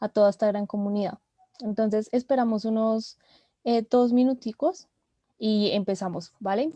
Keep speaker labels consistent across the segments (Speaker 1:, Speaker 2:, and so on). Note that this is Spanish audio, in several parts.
Speaker 1: a toda esta gran comunidad. Entonces esperamos unos 2 minuticos y empezamos, ¿vale?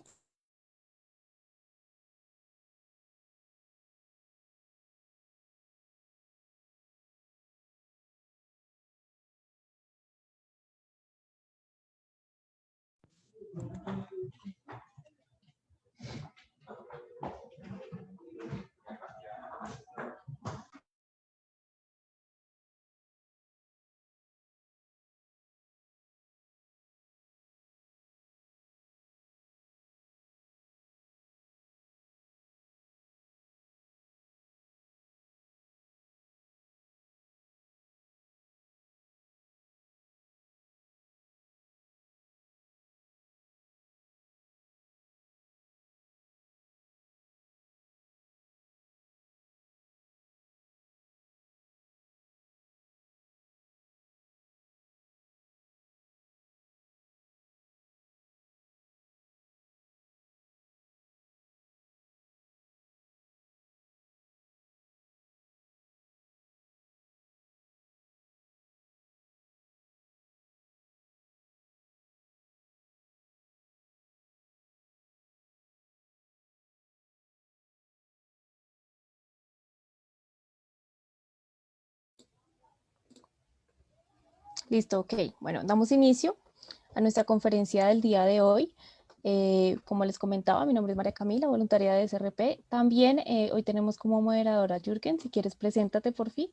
Speaker 1: Listo, ok. Bueno, damos inicio a nuestra conferencia del día de hoy. Como les comentaba, mi nombre es María Camila, voluntaria de SRP. También hoy tenemos como moderadora a Jürgen. Si quieres, preséntate por fin.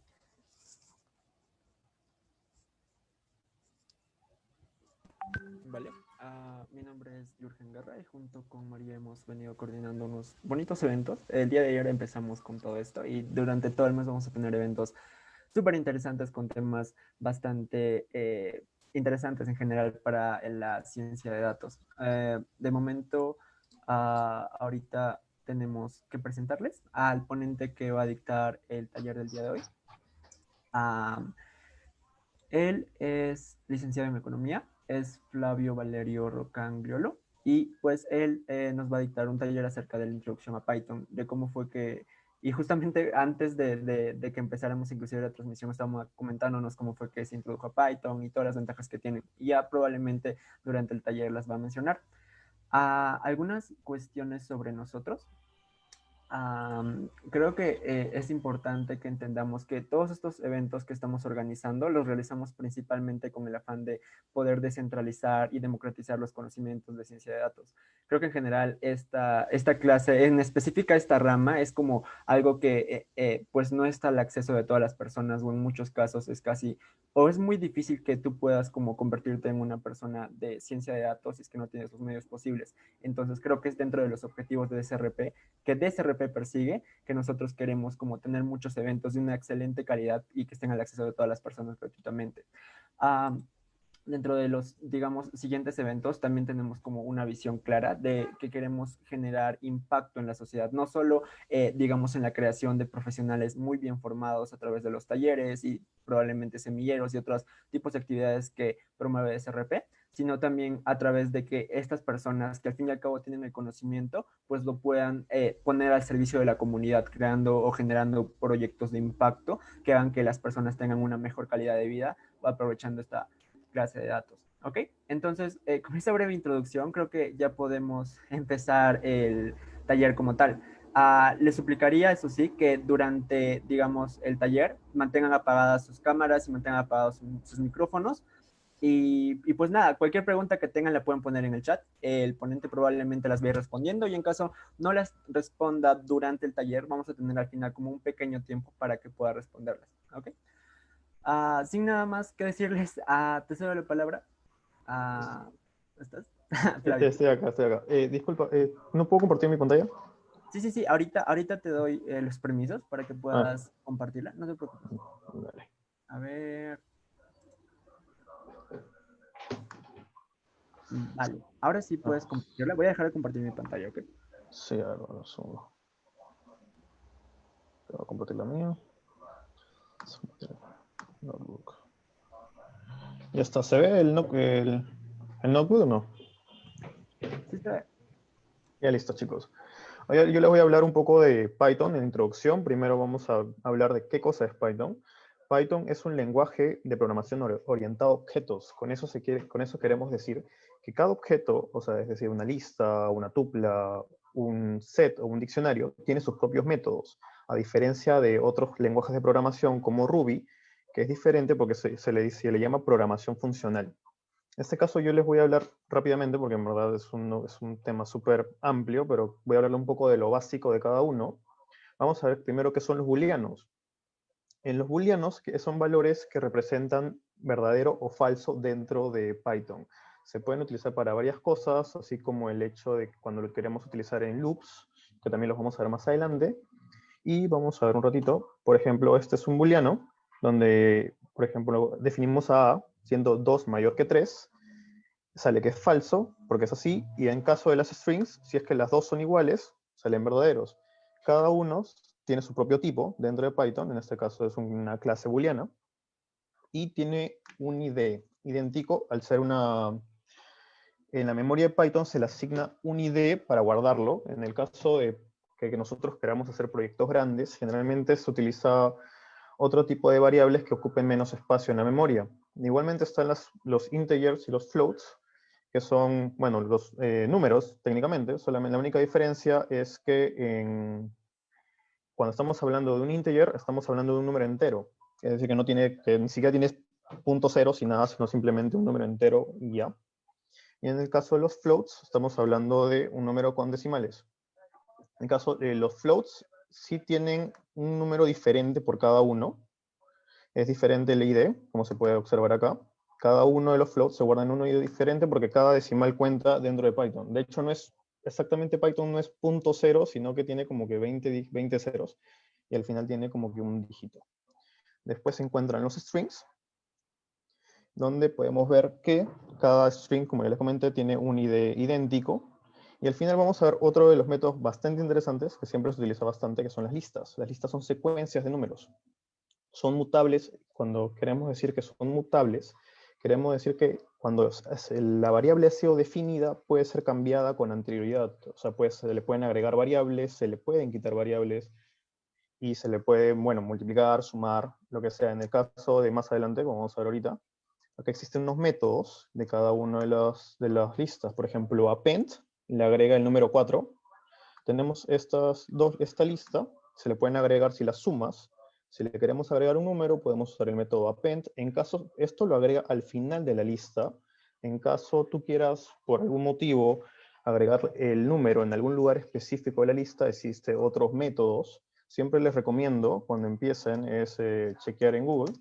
Speaker 2: Vale, mi nombre es Jürgen Guerra y junto con María hemos venido coordinando unos bonitos eventos. El día de ayer empezamos con todo esto y durante todo el mes vamos a tener eventos súper interesantes con temas bastante interesantes en general para la ciencia de datos. De momento, ahorita tenemos que presentarles al ponente que va a dictar el taller del día de hoy. Él es licenciado en Economía, es Flavio Valerio Rocangliolo, y pues él nos va a dictar un taller acerca de la introducción a Python, de cómo fue que, y justamente antes de que empezáramos inclusive la transmisión, estábamos comentándonos cómo fue que se introdujo a Python y todas las ventajas que tiene, y ya probablemente durante el taller las va a mencionar. Algunas cuestiones sobre nosotros. Creo que es importante que entendamos que todos estos eventos que estamos organizando los realizamos principalmente con el afán de poder descentralizar y democratizar los conocimientos de ciencia de datos. Creo que en general esta clase, en específica esta rama, es como algo que pues no está al acceso de todas las personas o en muchos casos es casi, o es muy difícil que tú puedas como convertirte en una persona de ciencia de datos si es que no tienes los medios posibles. Entonces creo que es dentro de los objetivos de DSRP que DSRP persigue, que nosotros queremos como tener muchos eventos de una excelente calidad y que estén al acceso de todas las personas gratuitamente. Dentro de los, digamos, siguientes eventos, también tenemos como una visión clara de que queremos generar impacto en la sociedad, no solo, digamos, en la creación de profesionales muy bien formados a través de los talleres y probablemente semilleros y otros tipos de actividades que promueve SRP, sino también a través de que estas personas que al fin y al cabo tienen el conocimiento, pues lo puedan poner al servicio de la comunidad, creando o generando proyectos de impacto que hagan que las personas tengan una mejor calidad de vida aprovechando esta clase de datos. ¿Ok? Entonces, con esta breve introducción, creo que ya podemos empezar el taller como tal. Les suplicaría, eso sí, que durante, digamos, el taller mantengan apagadas sus cámaras y mantengan apagados sus micrófonos. Y pues nada, cualquier pregunta que tengan la pueden poner en el chat. El ponente probablemente las vaya respondiendo y en caso no las responda durante el taller, vamos a tener al final como un pequeño tiempo para que pueda responderlas. ¿Ok? Sin nada más que decirles, te cedo la palabra. ¿Estás? Flavio.
Speaker 3: Estoy acá, estoy acá. Disculpa, ¿no puedo compartir mi pantalla?
Speaker 2: Sí, ahorita te doy los permisos para que
Speaker 3: Ah,
Speaker 2: puedas compartirla, no te preocupes.
Speaker 3: dale.
Speaker 2: A ver. Vale, ahora sí
Speaker 3: Ah,
Speaker 2: puedes compartirla. Voy a dejar de compartir mi pantalla, ¿ok?
Speaker 3: sí, a ver, un segundo. Voy a compartir la mía. Notebook. Ya está, ¿se ve el notebook o no?
Speaker 2: Sí, está bien.
Speaker 3: Ya listo, chicos. Yo les voy a hablar un poco de Python en introducción. Primero vamos a hablar de qué cosa es Python. Python es un lenguaje de programación orientado a objetos. Con eso queremos decir que cada objeto, o sea, es decir, una lista, una tupla, un set o un diccionario, tiene sus propios métodos, a diferencia de otros lenguajes de programación como Ruby, que es diferente porque se le llama programación funcional. En este caso yo les voy a hablar rápidamente, porque en verdad es un tema súper amplio, pero voy a hablar un poco de lo básico de cada uno. Vamos a ver primero qué son los booleanos. En los booleanos, que son valores que representan verdadero o falso dentro de Python. Se pueden utilizar para varias cosas, así como el hecho de cuando lo queremos utilizar en loops, que también los vamos a ver más adelante. Y vamos a ver un ratito, por ejemplo, este es un booleano, donde, por ejemplo, definimos a siendo 2 mayor que 3, sale que es falso, porque es así, y en caso de las strings, si es que las dos son iguales, salen verdaderos. Cada uno tiene su propio tipo dentro de Python, en este caso es una clase booleana, y tiene un ID idéntico al ser una... En la memoria de Python se le asigna un ID para guardarlo. En el caso de que nosotros queramos hacer proyectos grandes, generalmente se utiliza otro tipo de variables que ocupen menos espacio en la memoria. Igualmente están los integers y los floats, que son, bueno, los números técnicamente. Solamente la única diferencia es que cuando estamos hablando de un integer, estamos hablando de un número entero. Es decir, que ni siquiera tienes punto ceros y nada, sino simplemente un número entero y ya. Y en el caso de los floats, estamos hablando de un número con decimales. En el caso de los floats, sí tienen un número diferente por cada uno. Es diferente el ID, como se puede observar acá. Cada uno de los floats se guarda en un ID diferente porque cada decimal cuenta dentro de Python. De hecho, no es exactamente Python, no es punto cero, sino que tiene como que 20 ceros. Y al final tiene como que un dígito. Después se encuentran los strings, donde podemos ver que cada string, como ya les comenté, tiene un ID idéntico. Y al final vamos a ver otro de los métodos bastante interesantes, que siempre se utiliza bastante, que son las listas. Las listas son secuencias de números. Son mutables. Cuando queremos decir que son mutables, queremos decir que cuando la variable ha sido definida, puede ser cambiada con anterioridad. O sea, se le pueden agregar variables, se le pueden quitar variables, y se le puede, bueno, multiplicar, sumar, lo que sea. En el caso de más adelante, como vamos a ver ahorita, acá existen unos métodos de cada una de las listas. Por ejemplo, append le agrega el número 4. Tenemos esta lista, se le pueden agregar si las sumas. Si le queremos agregar un número, podemos usar el método append. En caso, esto lo agrega al final de la lista. En caso tú quieras, por algún motivo, agregar el número en algún lugar específico de la lista, existen otros métodos. Siempre les recomiendo, cuando empiecen, es chequear en Google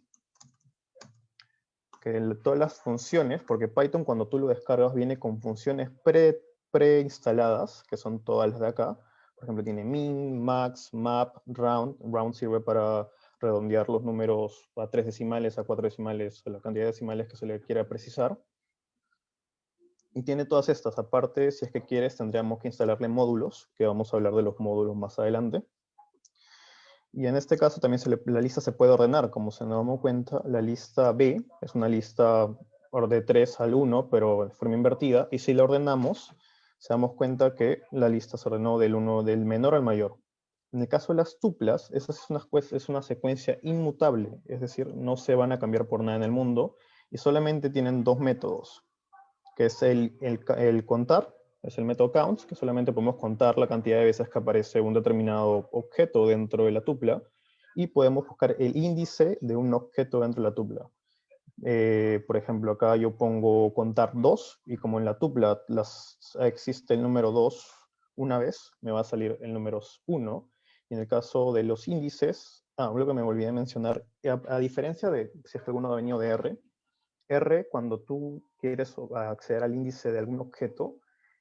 Speaker 3: que todas las funciones, porque Python cuando tú lo descargas viene con funciones preinstaladas, que son todas las de acá. Por ejemplo, tiene min, max, map, round. Round sirve para redondear los números a 3 decimales, a 4 decimales, a la cantidad de decimales que se le quiera precisar. Y tiene todas estas. Aparte, si es que quieres, tendríamos que instalarle módulos, que vamos a hablar de los módulos más adelante. Y en este caso también la lista se puede ordenar. Como se nos damos cuenta, la lista B es una lista de 3 al 1, pero de forma invertida. Y si la ordenamos, se damos cuenta que la lista se ordenó del menor al mayor. En el caso de las tuplas, esa es una secuencia inmutable. Es decir, no se van a cambiar por nada en el mundo. Y solamente tienen dos métodos, que es el contar. Es el método counts, que solamente podemos contar la cantidad de veces que aparece un determinado objeto dentro de la tupla, y podemos buscar el índice de un objeto dentro de la tupla. Por ejemplo, acá yo pongo contar 2, y como en la tupla existe el número 2 una vez, me va a salir el número 1. Y en el caso de los índices, lo que me olvidé de mencionar, a diferencia de si es que alguno ha venido de R, cuando tú quieres acceder al índice de algún objeto,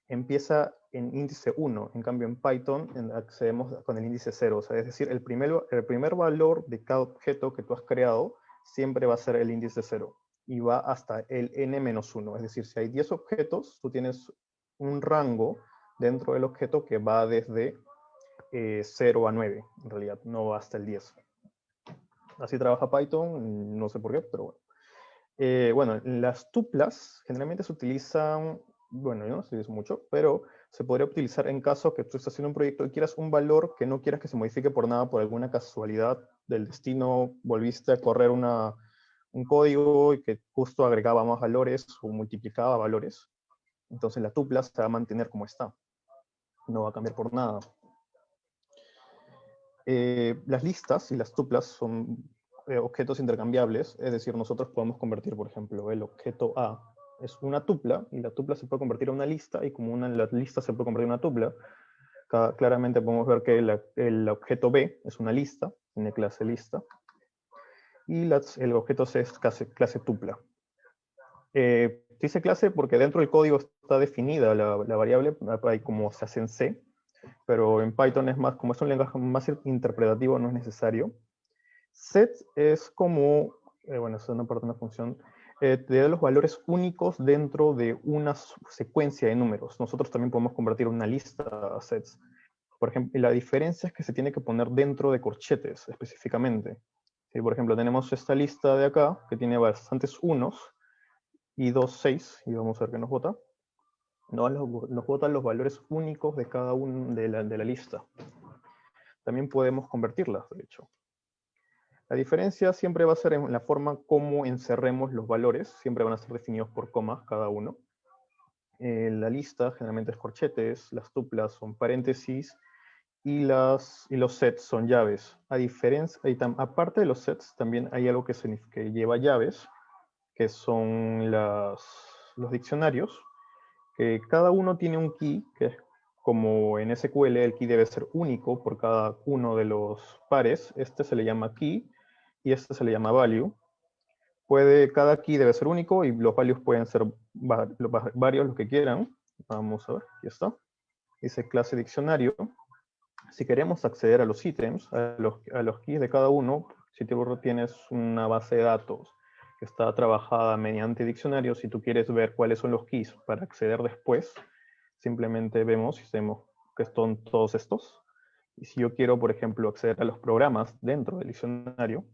Speaker 3: empieza en índice 1. En cambio, en Python accedemos con el índice 0. O sea, es decir, el primer valor de cada objeto que tú has creado siempre va a ser el índice 0. Y va hasta el n-1. Es decir, si hay 10 objetos, tú tienes un rango dentro del objeto que va desde 0 a 9. En realidad, no va hasta el 10. Así trabaja Python, no sé por qué, pero bueno. Bueno, las tuplas generalmente se utilizan, bueno, yo no se utilizo mucho, pero se podría utilizar en caso que tú estés haciendo un proyecto y quieras un valor que no quieras que se modifique por nada, por alguna casualidad, del destino volviste a correr un código y que justo agregaba más valores o multiplicaba valores, entonces la tupla se va a mantener como está. No va a cambiar por nada. Las listas y las tuplas son objetos intercambiables, es decir, nosotros podemos convertir, por ejemplo, el objeto A es una tupla, y la tupla se puede convertir en una lista, y como la lista se puede convertir en una tupla, claramente podemos ver que el objeto B es una lista, tiene clase lista, y el objeto C es clase tupla. Dice clase porque dentro del código está definida la variable, ahí como se hace en C, pero en Python es más, como es un lenguaje más interpretativo, no es necesario. Set es como, bueno, es una parte de una función, te da los valores únicos dentro de una secuencia de números. Nosotros también podemos convertir una lista a sets. Por ejemplo, la diferencia es que se tiene que poner dentro de corchetes específicamente. Si, por ejemplo, tenemos esta lista de acá, que tiene bastantes unos y dos 6, y vamos a ver qué nos vota. Nos votan los valores únicos de cada uno de la lista. También podemos convertirlas, de hecho. La diferencia siempre va a ser en la forma como encerremos los valores. Siempre van a ser definidos por comas cada uno. La lista generalmente es corchetes, las tuplas son paréntesis, y los sets son llaves. Aparte de los sets, también hay algo que lleva llaves, que son los diccionarios, que cada uno tiene un key, que es como en SQL el key debe ser único por cada uno de los pares. Este se le llama key y este se le llama value. Cada key debe ser único y los values pueden ser varios, los que quieran. Vamos a ver, aquí está. Dice clase diccionario. Si queremos acceder a los ítems, a los keys de cada uno, si tú tienes una base de datos que está trabajada mediante diccionarios, si tú quieres ver cuáles son los keys para acceder después, simplemente vemos que son todos estos. Y si yo quiero, por ejemplo, acceder a los programas dentro del diccionario,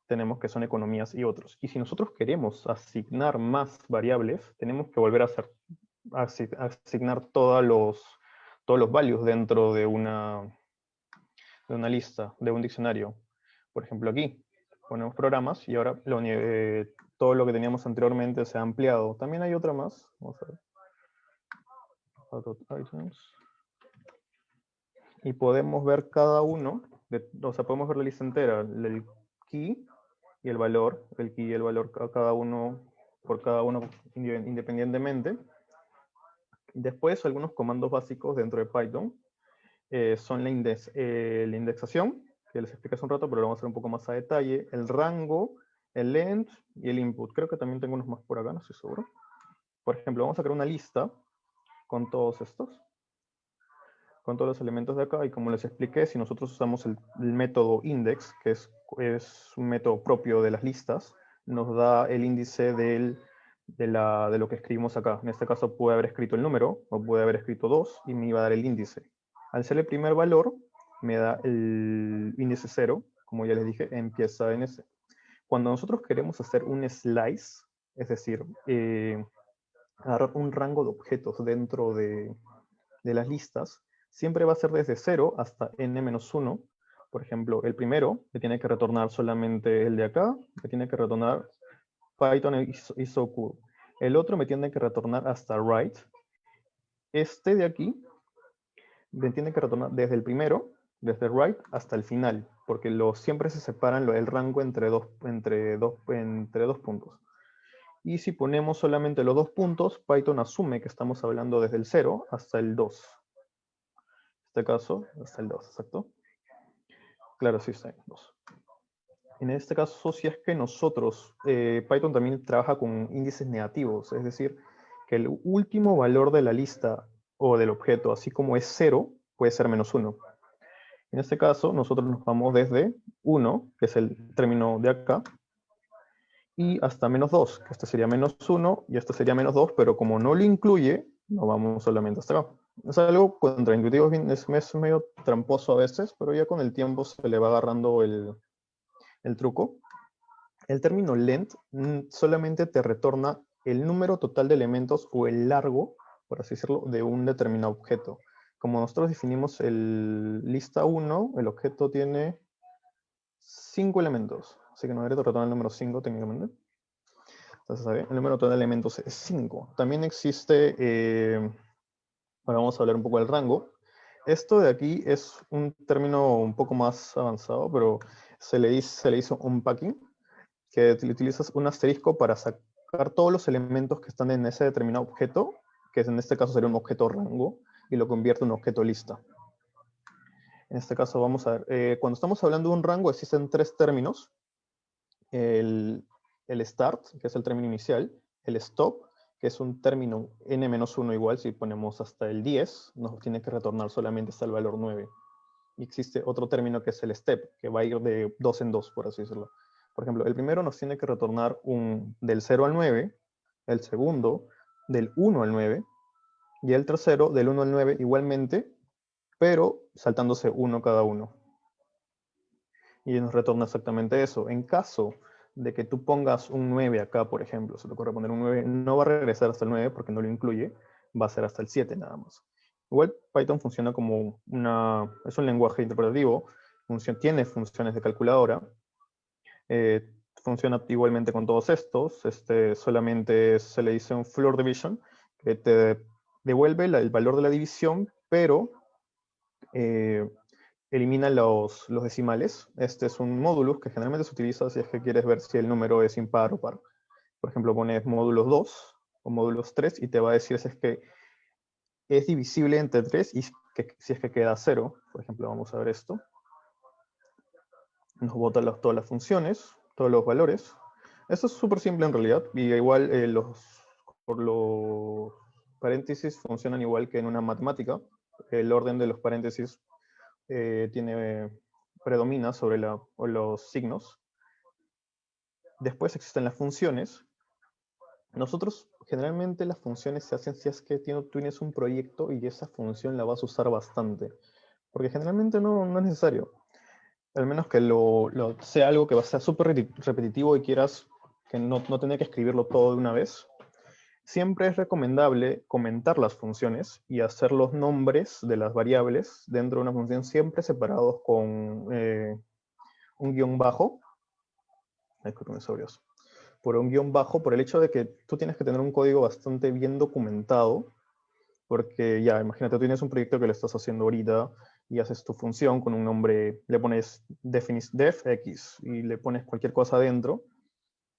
Speaker 3: tenemos que son economías y otros. Y si nosotros queremos asignar más variables, tenemos que volver a asignar todos los values dentro de una lista, de un diccionario. Por ejemplo, aquí ponemos programas y ahora todo lo que teníamos anteriormente se ha ampliado. También hay otra más. Vamos a ver. Items. Y podemos ver cada uno, o sea, podemos ver la lista entera, el key y el valor, el key y el valor por cada uno independientemente. Después, algunos comandos básicos dentro de Python son la indexación, que les expliqué hace un rato, pero lo vamos a hacer un poco más a detalle, el rango, el length y el input. Creo que también tengo unos más por acá, no estoy seguro. Por ejemplo, vamos a crear una lista con todos estos, con todos los elementos de acá, y como les expliqué, si nosotros usamos el método index, que es un método propio de las listas, nos da el índice de lo que escribimos acá. En este caso puede haber escrito el número, o puede haber escrito 2, y me iba a dar el índice. Al ser el primer valor, me da el índice 0, como ya les dije, empieza en ese. Cuando nosotros queremos hacer un slice, es decir, agarrar un rango de objetos dentro de las listas, siempre va a ser desde 0 hasta n-1. Por ejemplo, el primero me tiene que retornar solamente el de acá, me tiene que retornar Python y so cool. El otro me tiene que retornar hasta right. Este de aquí me tiene que retornar desde el primero, desde right hasta el final, porque siempre se separan el rango entre dos puntos. Y si ponemos solamente los 2 puntos, Python asume que estamos hablando desde el 0 hasta el 2. En este caso, hasta el 2, ¿exacto? Claro, sí está en 2. En este caso, si es que nosotros, Python también trabaja con índices negativos, es decir, que el último valor de la lista o del objeto, así como es 0, puede ser -1. En este caso, nosotros nos vamos desde 1, que es el término de acá, y hasta -2, que este sería -1 y este sería -2, pero como no lo incluye, nos vamos solamente hasta acá. Es algo contraintuitivo, es medio tramposo a veces, pero ya con el tiempo se le va agarrando el truco. El término length solamente te retorna el número total de elementos o el largo, por así decirlo, de un determinado objeto. Como nosotros definimos el lista 1, el objeto tiene 5 elementos. Así que no debería retornar el número 5 técnicamente. Entonces, ¿sabe? El número total de elementos es 5. También existe, ahora vamos a hablar un poco del rango. Esto de aquí es un término un poco más avanzado, pero se le hizo unpacking, que utilizas un asterisco para sacar todos los elementos que están en ese determinado objeto, que en este caso sería un objeto rango, y lo convierte en un objeto lista. En este caso vamos a ver, cuando estamos hablando de un rango existen 3 términos. El start, que es el término inicial, el stop, que es un término n-1 igual, si ponemos hasta el 10, nos tiene que retornar solamente hasta el valor 9. Y existe otro término que es el step, que va a ir de 2 en 2, por así decirlo. Por ejemplo, el primero nos tiene que retornar del 0 al 9, el segundo del 1 al 9, y el tercero del 1 al 9 igualmente, pero saltándose uno cada uno. Y nos retorna exactamente eso. En caso de que tú pongas un 9 acá, por ejemplo, se te ocurre poner un 9, no va a regresar hasta el 9 porque no lo incluye, va a ser hasta el 7 nada más. Igual Python funciona como es un lenguaje interpretativo, tiene funciones de calculadora, funciona igualmente con todos estos, solamente se le dice un floor division, que te devuelve el valor de la división, pero elimina los decimales. Este es un módulo que generalmente se utiliza si es que quieres ver si el número es impar o par. Por ejemplo, pones módulos 2 o módulos 3 y te va a decir si es que es divisible entre 3 y si es que queda 0. Por ejemplo, vamos a ver esto. Nos bota todas las funciones, todos los valores. Esto es súper simple en realidad. Y igual por los paréntesis funcionan igual que en una matemática. El orden de los paréntesis predomina sobre los signos. Después existen las funciones. Nosotros, generalmente las funciones se hacen si es que tú tienes un proyecto y esa función la vas a usar bastante. Porque generalmente no es necesario. Al menos que sea algo que va a ser súper repetitivo y quieras que no tener que escribirlo todo de una vez. Siempre es recomendable comentar las funciones y hacer los nombres de las variables dentro de una función siempre separados con un guión bajo. Por un guión bajo, por el hecho de que tú tienes que tener un código bastante bien documentado, porque ya, imagínate, tú tienes un proyecto que lo estás haciendo ahorita y haces tu función con un nombre, le pones defx y le pones cualquier cosa adentro,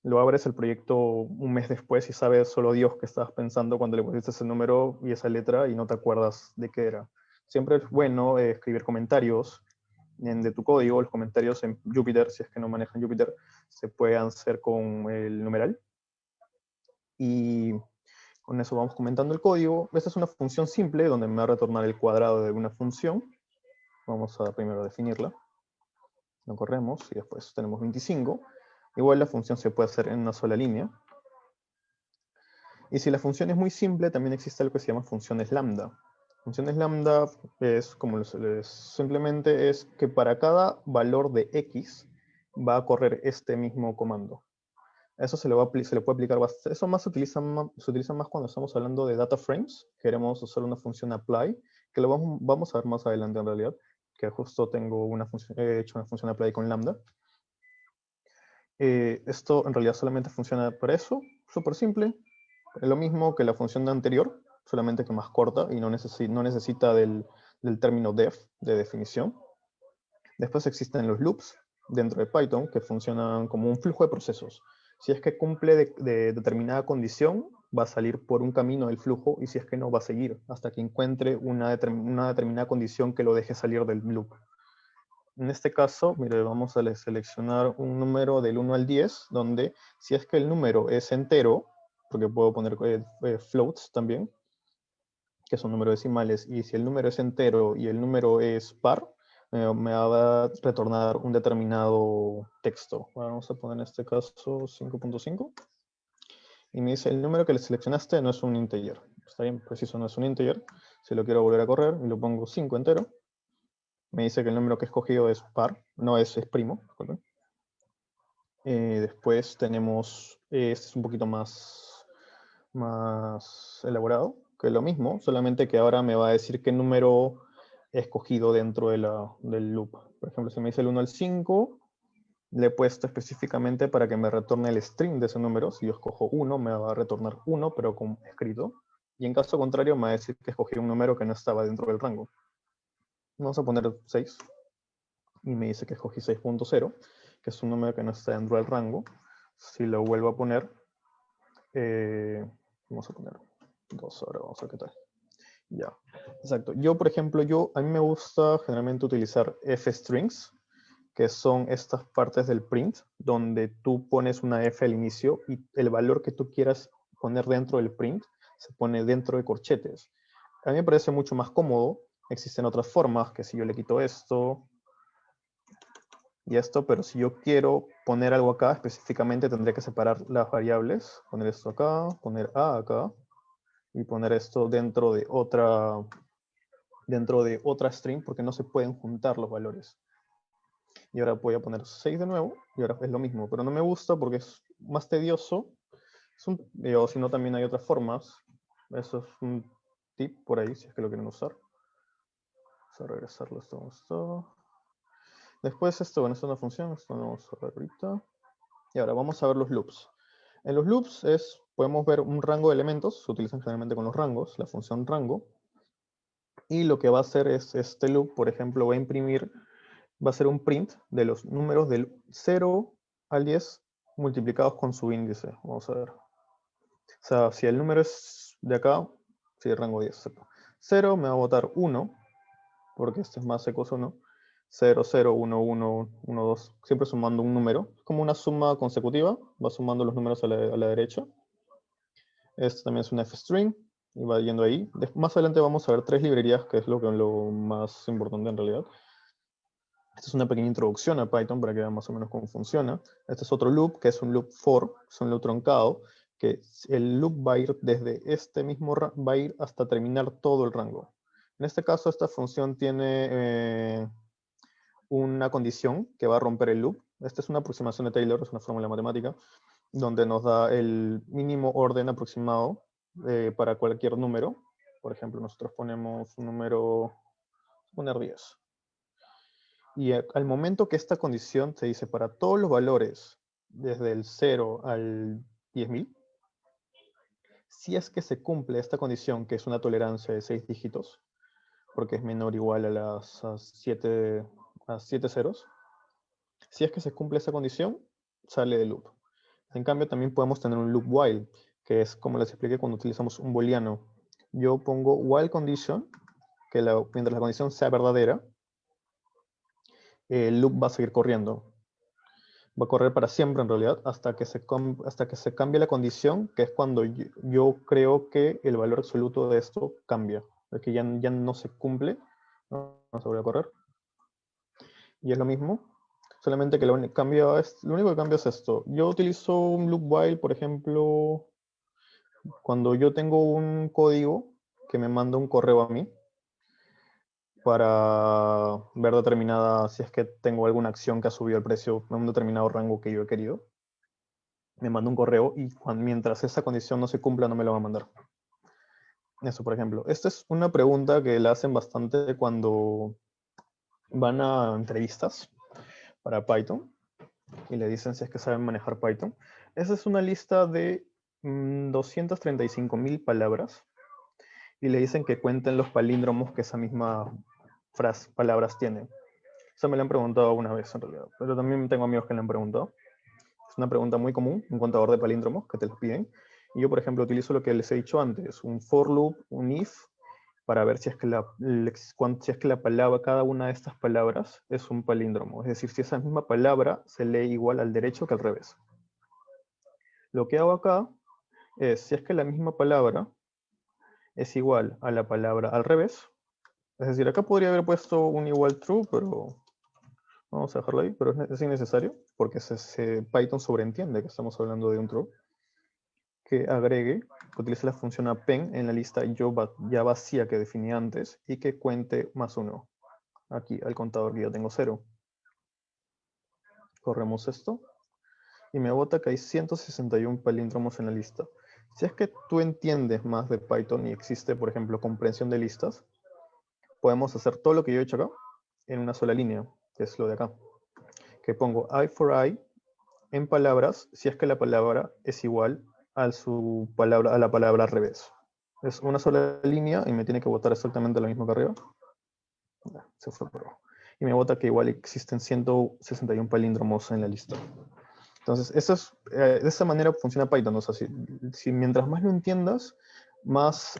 Speaker 3: lo abres el proyecto un mes después y sabes solo Dios qué estabas pensando cuando le pusiste ese número y esa letra y no te acuerdas de qué era. Siempre es bueno escribir comentarios de tu código. Los comentarios en Jupyter, si es que no manejan Jupyter, se pueden hacer con el numeral. Y con eso vamos comentando el código. Esta es una función simple donde me va a retornar el cuadrado de una función. Vamos a primero definirla. Lo corremos y después tenemos 25. Igual la función se puede hacer en una sola línea. Y si la función es muy simple, también existe algo que se llama funciones lambda. Funciones lambda es como simplemente es que para cada valor de x va a correr este mismo comando. Eso se le puede aplicar bastante. Eso se utiliza más cuando estamos hablando de data frames. Queremos usar una función apply, que lo vamos a ver más adelante en realidad, que justo he hecho una función apply con lambda. Esto en realidad solamente funciona para eso, súper simple. Es lo mismo que la función anterior, solamente que más corta y no necesita del término def, de definición. Después existen los loops dentro de Python que funcionan como un flujo de procesos. Si es que cumple de determinada condición, va a salir por un camino del flujo y si es que no, va a seguir hasta que encuentre una determinada condición que lo deje salir del loop. En este caso, mire, vamos a seleccionar un número del 1 al 10, donde si es que el número es entero, porque puedo poner floats también, que son números decimales, y si el número es entero y el número es par, me va a retornar un determinado texto. Vamos a poner en este caso 5.5. Y me dice, el número que le seleccionaste no es un integer. Está bien, preciso, no es un integer. Si lo quiero volver a correr, y lo pongo 5 entero. Me dice que el número que he escogido es par, no es primo. Después tenemos, este es un poquito más elaborado, que lo mismo, solamente que ahora me va a decir qué número he escogido dentro del loop. Por ejemplo, si me dice el 1 al 5, le he puesto específicamente para que me retorne el string de ese número. Si yo escojo 1, me va a retornar 1, pero con escrito. Y en caso contrario, me va a decir que escogí un número que no estaba dentro del rango. Vamos a poner 6. Y me dice que escogí 6.0, que es un número que no está dentro del rango. Si lo vuelvo a poner, vamos a poner 2 ahora, vamos a ver qué tal. Ya, exacto. Yo, por ejemplo, a mí me gusta generalmente utilizar f-strings, que son estas partes del print, donde tú pones una f al inicio y el valor que tú quieras poner dentro del print se pone dentro de corchetes. A mí me parece mucho más cómodo. Existen otras formas, que si yo le quito esto y esto, pero si yo quiero poner algo acá, específicamente tendré que separar las variables, poner esto acá, poner A acá, y poner esto dentro de otra string, porque no se pueden juntar los valores. Y ahora voy a poner 6 de nuevo, y ahora es lo mismo, pero no me gusta porque es más tedioso. O si no, también hay otras formas. Eso es un tip por ahí, si es que lo quieren usar. Vamos a regresarlo, esto. Después esto, bueno, esto es una función, esto lo vamos a ver ahorita. Y ahora vamos a ver los loops. En los loops podemos ver un rango de elementos, se utilizan generalmente con los rangos, la función rango. Y lo que va a hacer es este loop, por ejemplo, va a ser un print de los números del 0 al 10 multiplicados con su índice. Vamos a ver. O sea, si el número es de acá, si el rango 10, 0 me va a botar 1, porque este es más secos 1. 0, 0, 1, 1, 1, 2, siempre sumando un número. Es como una suma consecutiva, va sumando los números a la derecha. Este también es un f-string y va yendo ahí. Más adelante vamos a ver 3 librerías, que es lo más importante en realidad. Esta es una pequeña introducción a Python para que vean más o menos cómo funciona. Este es otro loop, que es un loop for, es un loop truncado, que el loop va a ir desde este mismo va a ir hasta terminar todo el rango. En este caso, esta función tiene una condición que va a romper el loop. Esta es una aproximación de Taylor, es una fórmula matemática, donde nos da el mínimo orden aproximado para cualquier número. Por ejemplo, nosotros ponemos un número, poner 10. Y al momento que esta condición te dice para todos los valores, desde el 0 al 10.000, si es que se cumple esta condición, que es una tolerancia de 6 dígitos, porque es menor o igual a 7 ceros, si es que se cumple esa condición, sale del loop. En cambio, también podemos tener un loop while, que es como les expliqué cuando utilizamos un booleano. Yo pongo while condition, que mientras la condición sea verdadera, el loop va a seguir corriendo. Va a correr para siempre en realidad, hasta que se cambie la condición, que es cuando yo creo que el valor absoluto de esto cambia. Es que ya no se cumple, ¿no? No se vuelve a correr. Y es lo mismo, solamente que lo único que cambia es esto. Yo utilizo un loop while, por ejemplo, cuando yo tengo un código que me manda un correo a mí para ver si es que tengo alguna acción que ha subido el precio en un determinado rango que yo he querido. Me manda un correo y mientras esa condición no se cumpla no me lo va a mandar. Eso, por ejemplo. Esta es una pregunta que la hacen bastante cuando van a entrevistas para Python y le dicen si es que saben manejar Python. Esa es una lista de 235.000 palabras y le dicen que cuenten los palíndromos que esa misma palabras tiene. Eso me lo han preguntado una vez en realidad, pero también tengo amigos que le han preguntado. Es una pregunta muy común, un contador de palíndromos que te los piden. Y yo, por ejemplo, utilizo lo que les he dicho antes, un for loop, un if, para ver si es que la palabra, cada una de estas palabras es un palíndromo. Es decir, si esa misma palabra se lee igual al derecho que al revés. Lo que hago acá es, si es que la misma palabra es igual a la palabra al revés, es decir, acá podría haber puesto un igual true, pero vamos a dejarlo ahí, pero es innecesario, porque Python sobreentiende que estamos hablando de un true. Que agregue, que utilice la función append en la lista ya vacía que definí antes y que cuente +1. Aquí al contador que ya tengo 0. Corremos esto y me bota que hay 161 palíndromos en la lista. Si es que tú entiendes más de Python y existe, por ejemplo, comprensión de listas, podemos hacer todo lo que yo he hecho acá en una sola línea, que es lo de acá. que pongo I for I en palabras si es que la palabra es igual a la palabra al revés. Es una sola línea y me tiene que botar exactamente lo mismo que arriba. Se fue por abajo. Y me bota que igual existen 161 palíndromos en la lista. Entonces, de esa manera funciona Python. O sea, si mientras más lo entiendas, más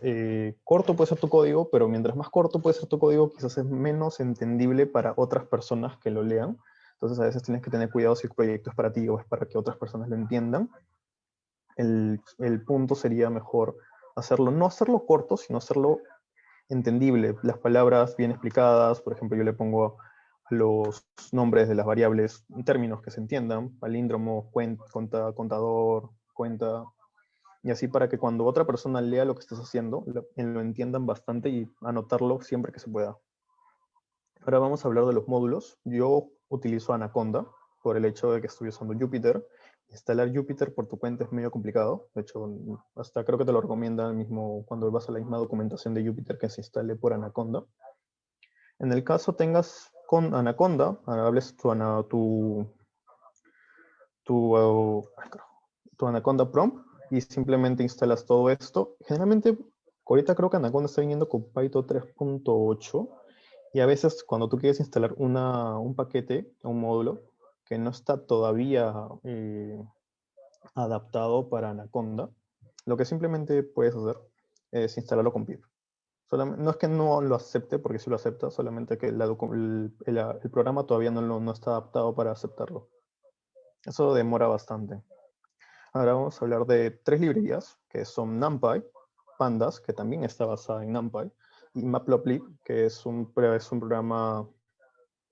Speaker 3: corto puede ser tu código, pero mientras más corto puede ser tu código, quizás es menos entendible para otras personas que lo lean. Entonces, a veces tienes que tener cuidado si el proyecto es para ti o es para que otras personas lo entiendan. El punto sería mejor no hacerlo corto, sino hacerlo entendible. Las palabras bien explicadas, por ejemplo, yo le pongo los nombres de las variables en términos que se entiendan, palíndromo, contador, cuenta, y así para que cuando otra persona lea lo que estás haciendo, lo entiendan bastante y anotarlo siempre que se pueda. Ahora vamos a hablar de los módulos. Yo utilizo Anaconda por el hecho de que estoy usando Jupyter. Instalar Jupyter por tu cuenta es medio complicado. De hecho, hasta creo que te lo recomienda mismo cuando vas a la misma documentación de Jupyter que se instale por Anaconda. En el caso tengas con Anaconda, hables tu Anaconda prompt y simplemente instalas todo esto. Generalmente, ahorita creo que Anaconda está viniendo con Python 3.8 y a veces cuando tú quieres instalar un paquete, un módulo, que no está todavía adaptado para Anaconda, lo que simplemente puedes hacer es instalarlo con pip. No es que no lo acepte, porque sí lo acepta, solamente que el programa todavía no está adaptado para aceptarlo. Eso demora bastante. Ahora vamos a hablar de 3 librerías, que son NumPy, Pandas, que también está basada en NumPy, y Matplotlib, que es un programa,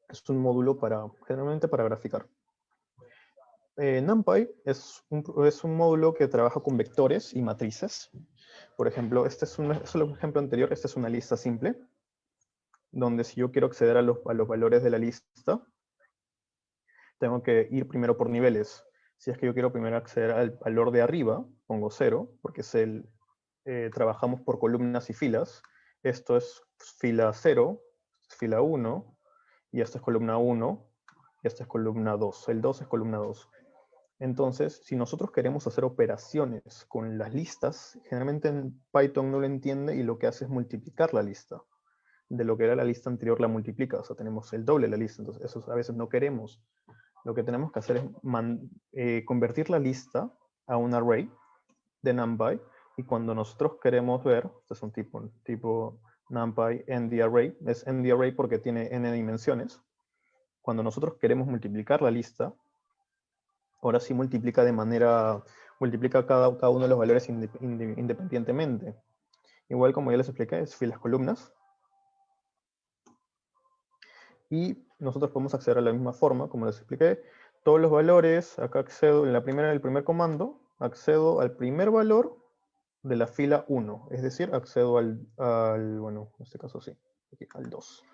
Speaker 3: es un módulo generalmente para graficar. NumPy es un módulo que trabaja con vectores y matrices. Por ejemplo, este es un ejemplo anterior, esta es una lista simple, donde si yo quiero acceder a los valores de la lista, tengo que ir primero por niveles. Si es que yo quiero primero acceder al valor de arriba, pongo 0, porque trabajamos por columnas y filas. Esto es fila 0, fila 1, y esta es columna 1, y esta es columna 2. El 2 es columna 2. Entonces, si nosotros queremos hacer operaciones con las listas, generalmente en Python no lo entiende y lo que hace es multiplicar la lista. De lo que era la lista anterior la multiplica, o sea, tenemos el doble de la lista, entonces eso a veces no queremos. Lo que tenemos que hacer es convertir la lista a un array de NumPy, y cuando nosotros queremos ver, este es un tipo NumPy ND-array, es ND-array porque tiene n dimensiones. Cuando nosotros queremos multiplicar la lista, ahora sí multiplica cada uno de los valores independientemente. Igual como ya les expliqué, es filas columnas. Y nosotros podemos acceder a la misma forma, como les expliqué. Todos los valores, acá accedo, en el primer comando, accedo al primer valor de la fila 1. Es decir, accedo bueno, en este caso sí, aquí, al 2.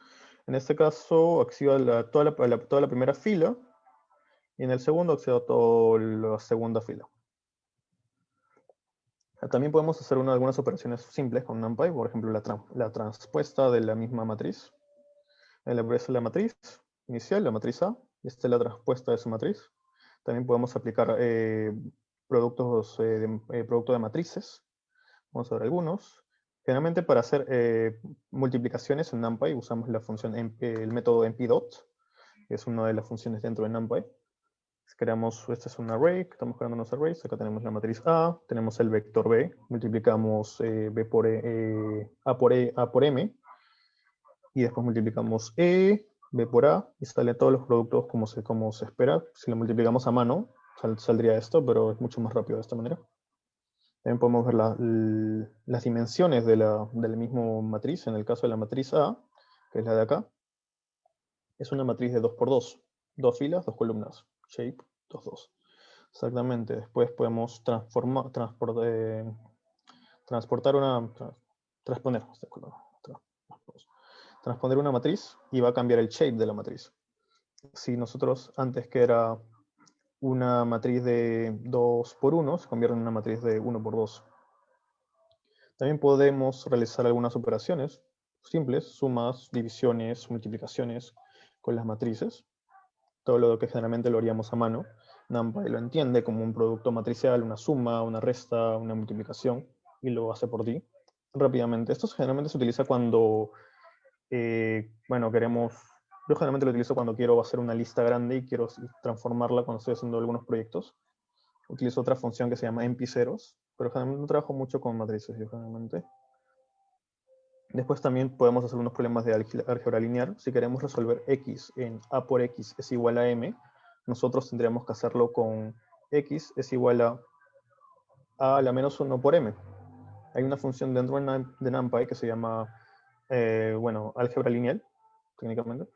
Speaker 3: En este caso, accedo a toda la primera fila. Y en el segundo accedo a toda la segunda fila. También podemos hacer algunas operaciones simples con NumPy, por ejemplo, la transpuesta de la misma matriz. Esta es la matriz inicial, la matriz A, y esta es la transpuesta de su matriz. También podemos aplicar producto de matrices. Vamos a ver algunos. Generalmente para hacer multiplicaciones en NumPy usamos el método npdot, que es una de las funciones dentro de NumPy. Este es un array, estamos creando unos arrays. Acá tenemos la matriz A, tenemos el vector B, multiplicamos A por M, y después multiplicamos B por A, y salen todos los productos como se espera. Si lo multiplicamos a mano, saldría esto, pero es mucho más rápido de esta manera. También podemos ver las dimensiones de la misma matriz. En el caso de la matriz A, que es la de acá, es una matriz de 2 por 2. 2 filas, 2 columnas. Shape, 2, 2. Exactamente. Después podemos transponer una matriz y va a cambiar el shape de la matriz. Si nosotros antes que era una matriz de 2 por 1, se convierte en una matriz de 1 por 2. También podemos realizar algunas operaciones simples, sumas, divisiones, multiplicaciones con las matrices. todo lo que generalmente lo haríamos a mano. NumPy lo entiende como un producto matricial, una suma, una resta, una multiplicación, y lo hace por ti rápidamente. Esto generalmente se utiliza cuando, bueno, yo generalmente lo utilizo cuando quiero hacer una lista grande y quiero transformarla cuando estoy haciendo algunos proyectos. Utilizo otra función que se llama MP0s, pero generalmente no trabajo mucho con matrices, yo generalmente. Después también podemos hacer unos problemas de álgebra lineal. Si queremos resolver x en a por x es igual a m, nosotros tendríamos que hacerlo con x es igual a la menos 1 por m. Hay una función dentro de NumPy que se llama, bueno, álgebra lineal, técnicamente.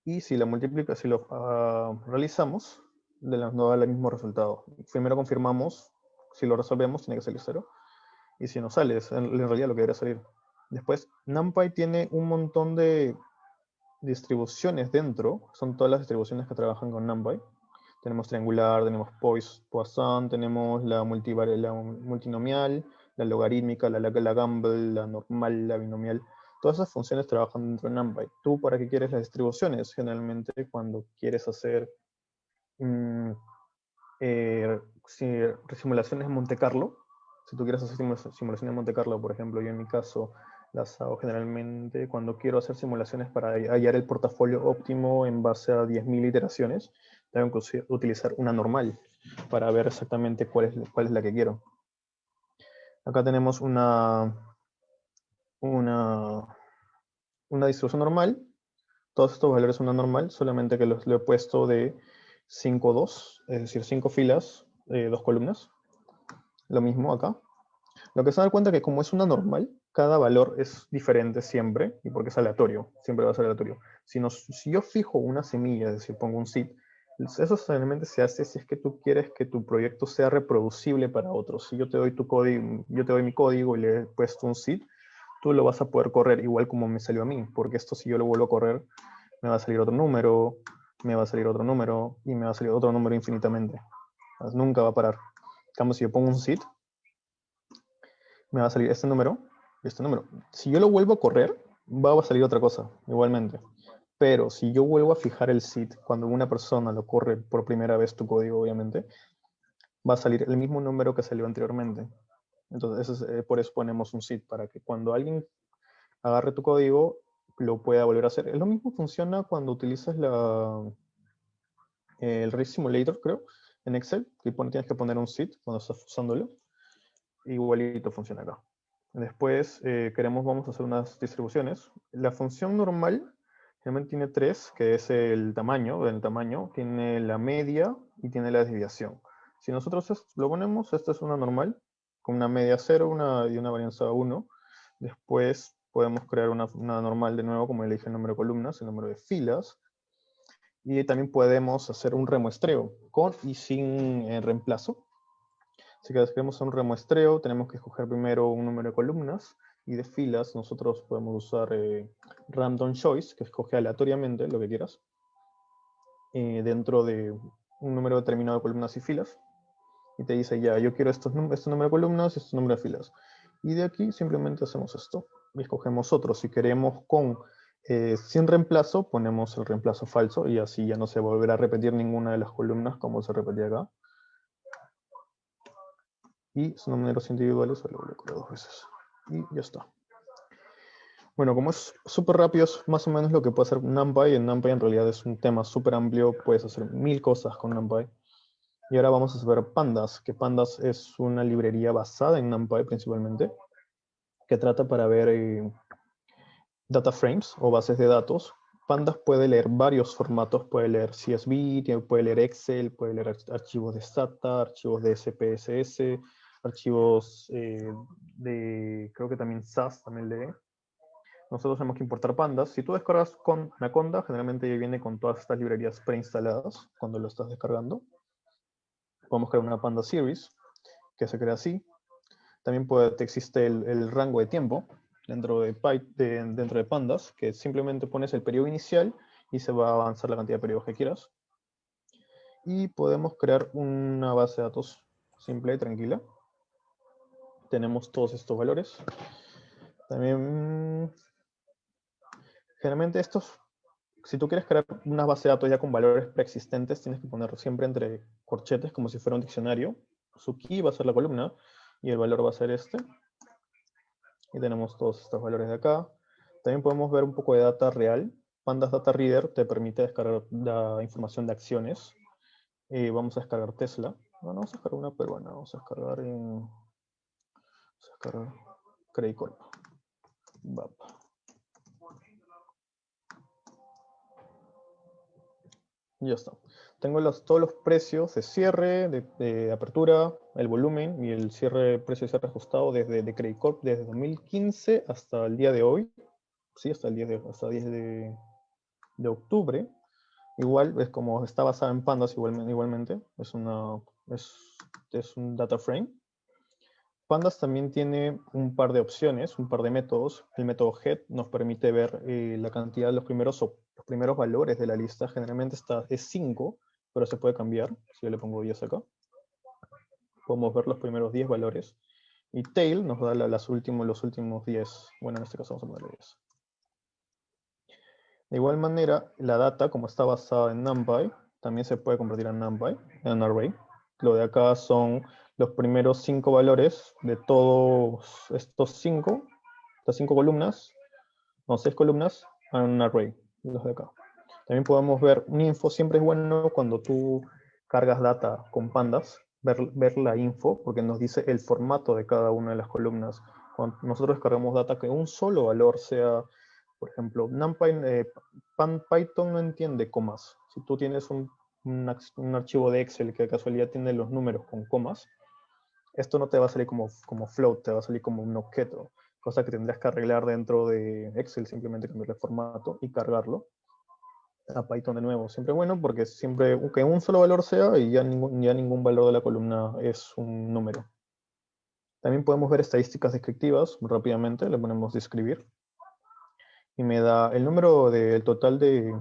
Speaker 3: Y si la multiplica, si lo realizamos, nos da el mismo resultado. Primero confirmamos, si lo resolvemos, tiene que salir 0. Y si no sale, es en realidad lo que debería salir. Después, NumPy tiene un montón de distribuciones dentro. Son todas las distribuciones que trabajan con NumPy. Tenemos triangular, tenemos Poisson, tenemos la multinomial, la logarítmica, la Gumbel, la normal, la binomial. Todas esas funciones trabajan dentro de NumPy. ¿Tú para qué quieres las distribuciones? Generalmente cuando quieres hacer simulaciones en Monte Carlo. Si tú quieres hacer simulaciones en Monte Carlo, por ejemplo, yo en mi caso las hago generalmente cuando quiero hacer simulaciones para hallar el portafolio óptimo en base a 10.000 iteraciones. Tengo que utilizar una normal para ver exactamente cuál es la que quiero. Acá tenemos una distribución normal. Todos estos valores son una normal, solamente que lo he puesto de 5, 2, es decir, 5 filas, 2 columnas. Lo mismo acá. Lo que se dan cuenta es que como es una normal, cada valor es diferente siempre, y porque es aleatorio, siempre va a ser aleatorio. Si yo fijo una semilla, es decir, pongo un seed, eso solamente se hace si es que tú quieres que tu proyecto sea reproducible para otros. Si yo te doy tu código, yo te doy mi código y le he puesto un seed, tú lo vas a poder correr igual como me salió a mí, porque esto si yo lo vuelvo a correr, me va a salir otro número, me va a salir otro número, y me va a salir otro número infinitamente. Nunca va a parar. En cambio, si yo pongo un seed, me va a salir este número y este número. Si yo lo vuelvo a correr, va a salir otra cosa, igualmente. Pero si yo vuelvo a fijar el seed, cuando una persona lo corre por primera vez tu código, obviamente, va a salir el mismo número que salió anteriormente. Entonces, por eso ponemos un seed, para que cuando alguien agarre tu código, lo pueda volver a hacer. Es lo mismo funciona cuando utilizas el Race Simulator, creo, en Excel, que tienes que poner un seed cuando estás usándolo. Igualito funciona acá. Después vamos a hacer unas distribuciones. La función normal realmente tiene 3, que es el tamaño, tiene la media y tiene la desviación. Si nosotros lo ponemos, esta es una normal, con una media 0 y una varianza 1. Después podemos crear una normal de nuevo, como le dije, el número de columnas, el número de filas. Y también podemos hacer un remuestreo, con y sin reemplazo. Si queremos un remuestreo, tenemos que escoger primero un número de columnas, y de filas nosotros podemos usar random choice, que escoge aleatoriamente lo que quieras, dentro de un número determinado de columnas y filas, y te dice ya, yo quiero este número de columnas y este número de filas. Y de aquí simplemente hacemos esto, y escogemos otro. Si queremos sin reemplazo, ponemos el reemplazo falso, y así ya no se volverá a repetir ninguna de las columnas como se repetía acá. Y son números individuales, solo lo coloco 2 veces. Y ya está. Bueno, como es súper rápido, es más o menos lo que puede hacer NumPy. En NumPy en realidad es un tema súper amplio, puedes hacer 1000 cosas con NumPy. Y ahora vamos a ver Pandas, que Pandas es una librería basada en NumPy principalmente, que trata para ver data frames o bases de datos. Pandas puede leer varios formatos, puede leer CSV, puede leer Excel, puede leer archivos de SATA, archivos de SPSS, archivos creo que también SAS también lee. Nosotros tenemos que importar Pandas. Si tú descargas con Anaconda, generalmente ya viene con todas estas librerías preinstaladas cuando lo estás descargando. Podemos crear una Panda Series, que se crea así. También existe el rango de tiempo dentro de Pandas, que simplemente pones el periodo inicial y se va a avanzar la cantidad de periodos que quieras. Y podemos crear una base de datos simple y tranquila. Tenemos todos estos valores. También, generalmente estos si tú quieres crear una base de datos ya con valores preexistentes, tienes que ponerlo siempre entre corchetes, como si fuera un diccionario. Su key va a ser la columna, y el valor va a ser este. Y tenemos todos estos valores de acá. También podemos ver un poco de data real. Pandas Data Reader te permite descargar la información de acciones. Vamos a descargar Tesla. No, no vamos a descargar una peruana, vamos a descargar Credit Corp. VAP. Ya está. Tengo todos los precios de cierre, de apertura, el volumen y el precio de cierre ajustado de Credit Corp desde 2015 hasta el día de hoy. Sí, hasta el 10 de octubre. Igual es como está basada en pandas igualmente. Es un data frame. Pandas también tiene un par de opciones, un par de métodos. El método head nos permite ver la cantidad de los primeros valores de la lista. Generalmente es 5, pero se puede cambiar. Si yo le pongo 10 acá, podemos ver los primeros 10 valores. Y tail nos da los últimos 10. Bueno, en este caso vamos a ponerle 10. De igual manera, la data, como está basada en NumPy, también se puede convertir en NumPy, en array. Lo de acá son los primeros 5 valores de todos estas 5 columnas, no, 6 columnas, en un array, los de acá. También podemos ver un info, siempre es bueno cuando tú cargas data con pandas, ver la info, porque nos dice el formato de cada una de las columnas. Cuando nosotros cargamos data, que un solo valor sea, por ejemplo, Python no entiende comas. Si tú tienes un archivo de Excel que de casualidad tiene los números con comas, esto no te va a salir como float, te va a salir como un objeto, cosa que tendrás que arreglar dentro de Excel, simplemente cambiar el formato y cargarlo a Python de nuevo. Siempre bueno porque siempre que un solo valor sea y ya ningún valor de la columna es un número. También podemos ver estadísticas descriptivas rápidamente, le ponemos describir y me da el número del total de,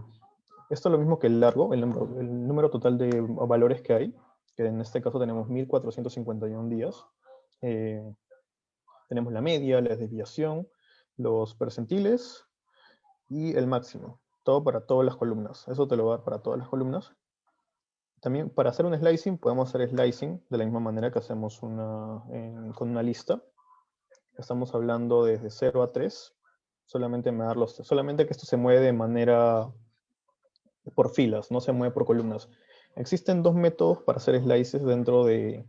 Speaker 3: esto es lo mismo que el largo, el número total de valores que hay, que en este caso tenemos 1451 días. Tenemos la media, la desviación, los percentiles y el máximo. Todo para todas las columnas. Eso te lo va a dar para todas las columnas. También para hacer un slicing, podemos hacer slicing de la misma manera que hacemos con una lista. Estamos hablando desde 0 a 3. Solamente que esto se mueve de manera por filas, no se mueve por columnas. Existen dos métodos para hacer slices dentro de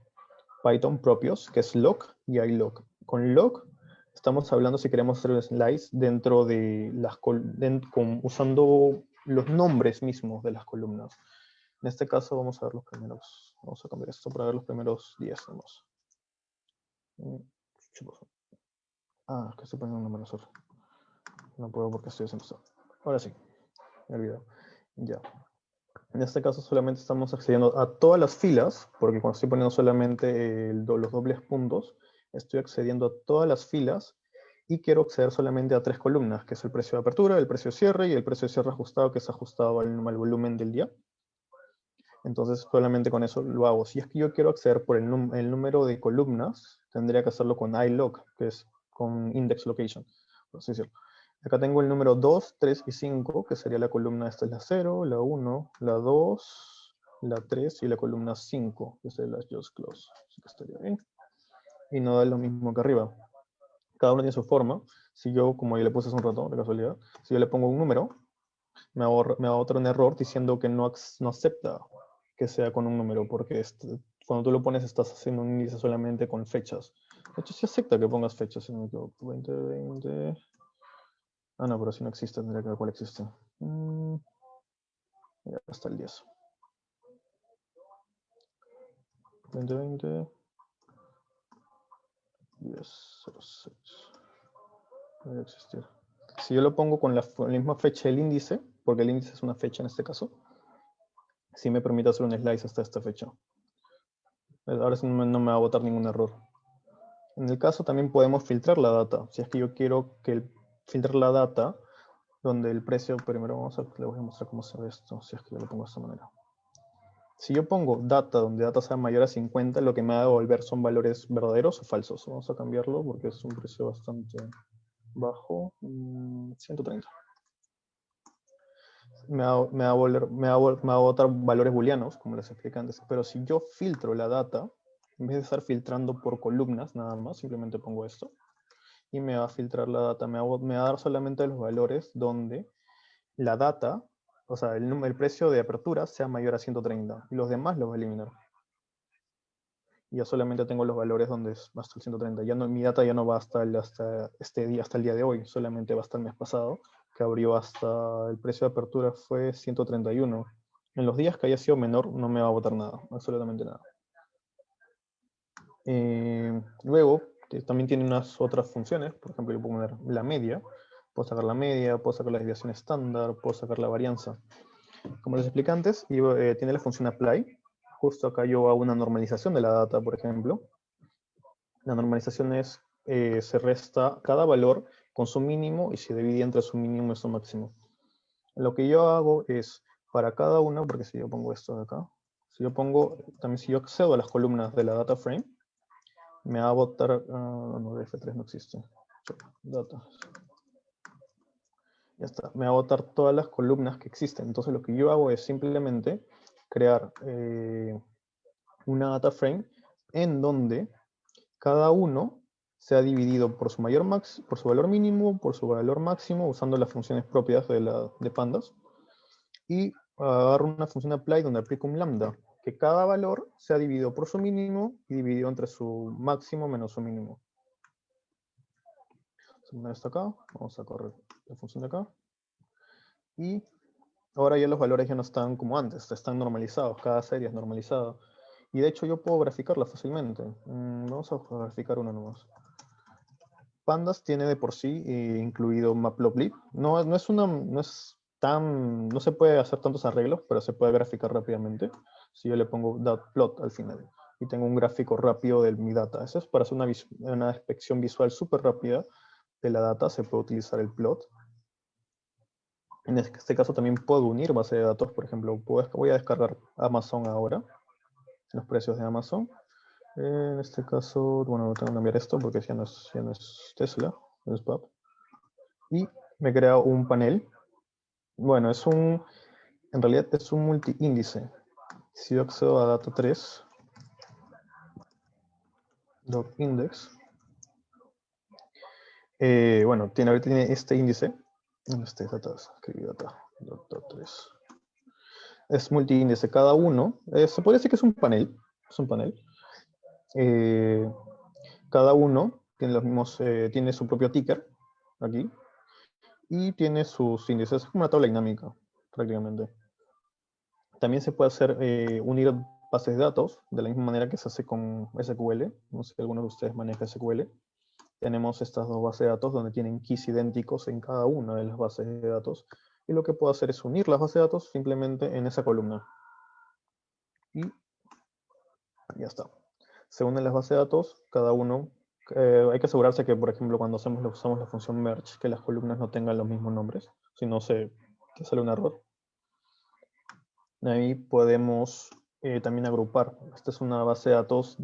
Speaker 3: Python propios, que es lock y iLock. Con lock estamos hablando si queremos hacer un slice dentro de usando los nombres mismos de las columnas. En este caso vamos a ver los primeros, vamos a cambiar esto para ver los primeros 10 nomás. Que estoy poniendo un número solo. No puedo porque estoy haciendo esto. Ahora sí, me olvidé. Ya. En este caso solamente estamos accediendo a todas las filas, porque cuando estoy poniendo solamente los dobles puntos, estoy accediendo a todas las filas y quiero acceder solamente a 3 columnas, que es el precio de apertura, el precio de cierre y el precio de cierre ajustado, que es ajustado al volumen del día. Entonces solamente con eso lo hago. Si es que yo quiero acceder por el número de columnas, tendría que hacerlo con iLock, que es con index location, por así decirlo. Acá tengo el número 2, 3 y 5, que sería la columna, esta es la 0, la 1, la 2, la 3 y la columna 5, que es la just close. Así que estaría bien. Y no da lo mismo que arriba. Cada uno tiene su forma. Si yo, como ya le puse hace un rato, de casualidad, si yo le pongo un número, me va a botar un error diciendo que no acepta que sea con un número, porque cuando tú lo pones estás haciendo un índice solamente con fechas. De hecho, sí acepta que pongas fechas, si no me equivoco. 2020... Ah, no, pero si no existe, tendría que ver cuál existe. Ya hasta el 10. 2020. 1006. Debe existir. Si yo lo pongo con la misma fecha del índice, porque el índice es una fecha en este caso, sí me permite hacer un slice hasta esta fecha. Ahora sí no me va a botar ningún error. En el caso también podemos filtrar la data. Si es que yo quiero filtrar la data, donde el precio, primero le voy a mostrar cómo se ve esto, si es que yo lo pongo de esta manera. Si yo pongo data, donde data sea mayor a 50, lo que me va a devolver son valores verdaderos o falsos. Vamos a cambiarlo porque es un precio bastante bajo. 130. me va a botar valores booleanos, como les expliqué antes. Pero si yo filtro la data, en vez de estar filtrando por columnas nada más, simplemente pongo esto. Y me va a filtrar la data, me va a dar solamente los valores donde la data, o sea, el precio de apertura sea mayor a 130. Y los demás los voy a eliminar. Y ya solamente tengo los valores donde es hasta el 130. Ya no, mi data ya no va hasta este día, hasta el día de hoy, solamente va hasta el mes pasado, que abrió hasta el precio de apertura fue 131. En los días que haya sido menor no me va a botar nada, absolutamente nada. Luego, también tiene unas otras funciones, por ejemplo, yo puedo poner la media, puedo sacar la media, puedo sacar la desviación estándar, puedo sacar la varianza. Como les expliqué antes, tiene la función apply. Justo acá yo hago una normalización de la data, por ejemplo. La normalización es, se resta cada valor con su mínimo y se divide entre su mínimo y su máximo. Lo que yo hago es, para cada uno, porque si yo pongo esto de acá, si yo accedo a las columnas de la data frame, me va a botar, no, F3 no existe, data. Ya está, me va a botar todas las columnas que existen. Entonces lo que yo hago es simplemente crear una data frame en donde cada uno se ha dividido por su por su valor mínimo, por su valor máximo, usando las funciones propias de Pandas. Y agarro una función apply donde aplico un lambda, que cada valor sea dividido por su mínimo y dividido entre su máximo menos su mínimo. Vamos a poner esto acá, vamos a correr la función de acá. Y ahora ya los valores ya no están como antes, están normalizados, cada serie es normalizada. Y de hecho yo puedo graficarla fácilmente. Vamos a graficar una nomás. Pandas tiene de por sí incluido Matplotlib. No se puede hacer tantos arreglos, pero se puede graficar rápidamente. Si yo le pongo .plot al final y tengo un gráfico rápido de mi data. Eso es para hacer una inspección visual súper rápida de la data. Se puede utilizar el plot. En este caso también puedo unir base de datos. Por ejemplo, voy a descargar Amazon ahora, los precios de Amazon. En este caso, bueno, tengo que cambiar esto porque ya no es Tesla, es PAP. Y me crea un panel. Bueno, en realidad es un multi-índice. Si yo accedo a data 3, .index, bueno, ahorita tiene este índice. Escribí data 3. Es multi-índice. Cada uno, se puede decir que es un panel. Es un panel. Cada uno tiene tiene su propio ticker aquí y tiene sus índices. Es como una tabla dinámica, prácticamente. También se puede hacer unir bases de datos de la misma manera que se hace con SQL. No sé si alguno de ustedes maneja SQL. Tenemos estas dos bases de datos donde tienen keys idénticos en cada una de las bases de datos. Y lo que puedo hacer es unir las bases de datos simplemente en esa columna. Y ya está. Se unen las bases de datos, cada uno. Hay que asegurarse que, por ejemplo, cuando usamos la función merge, que las columnas no tengan los mismos nombres, si no te sale un error. Ahí podemos también agrupar. Esta es una base de datos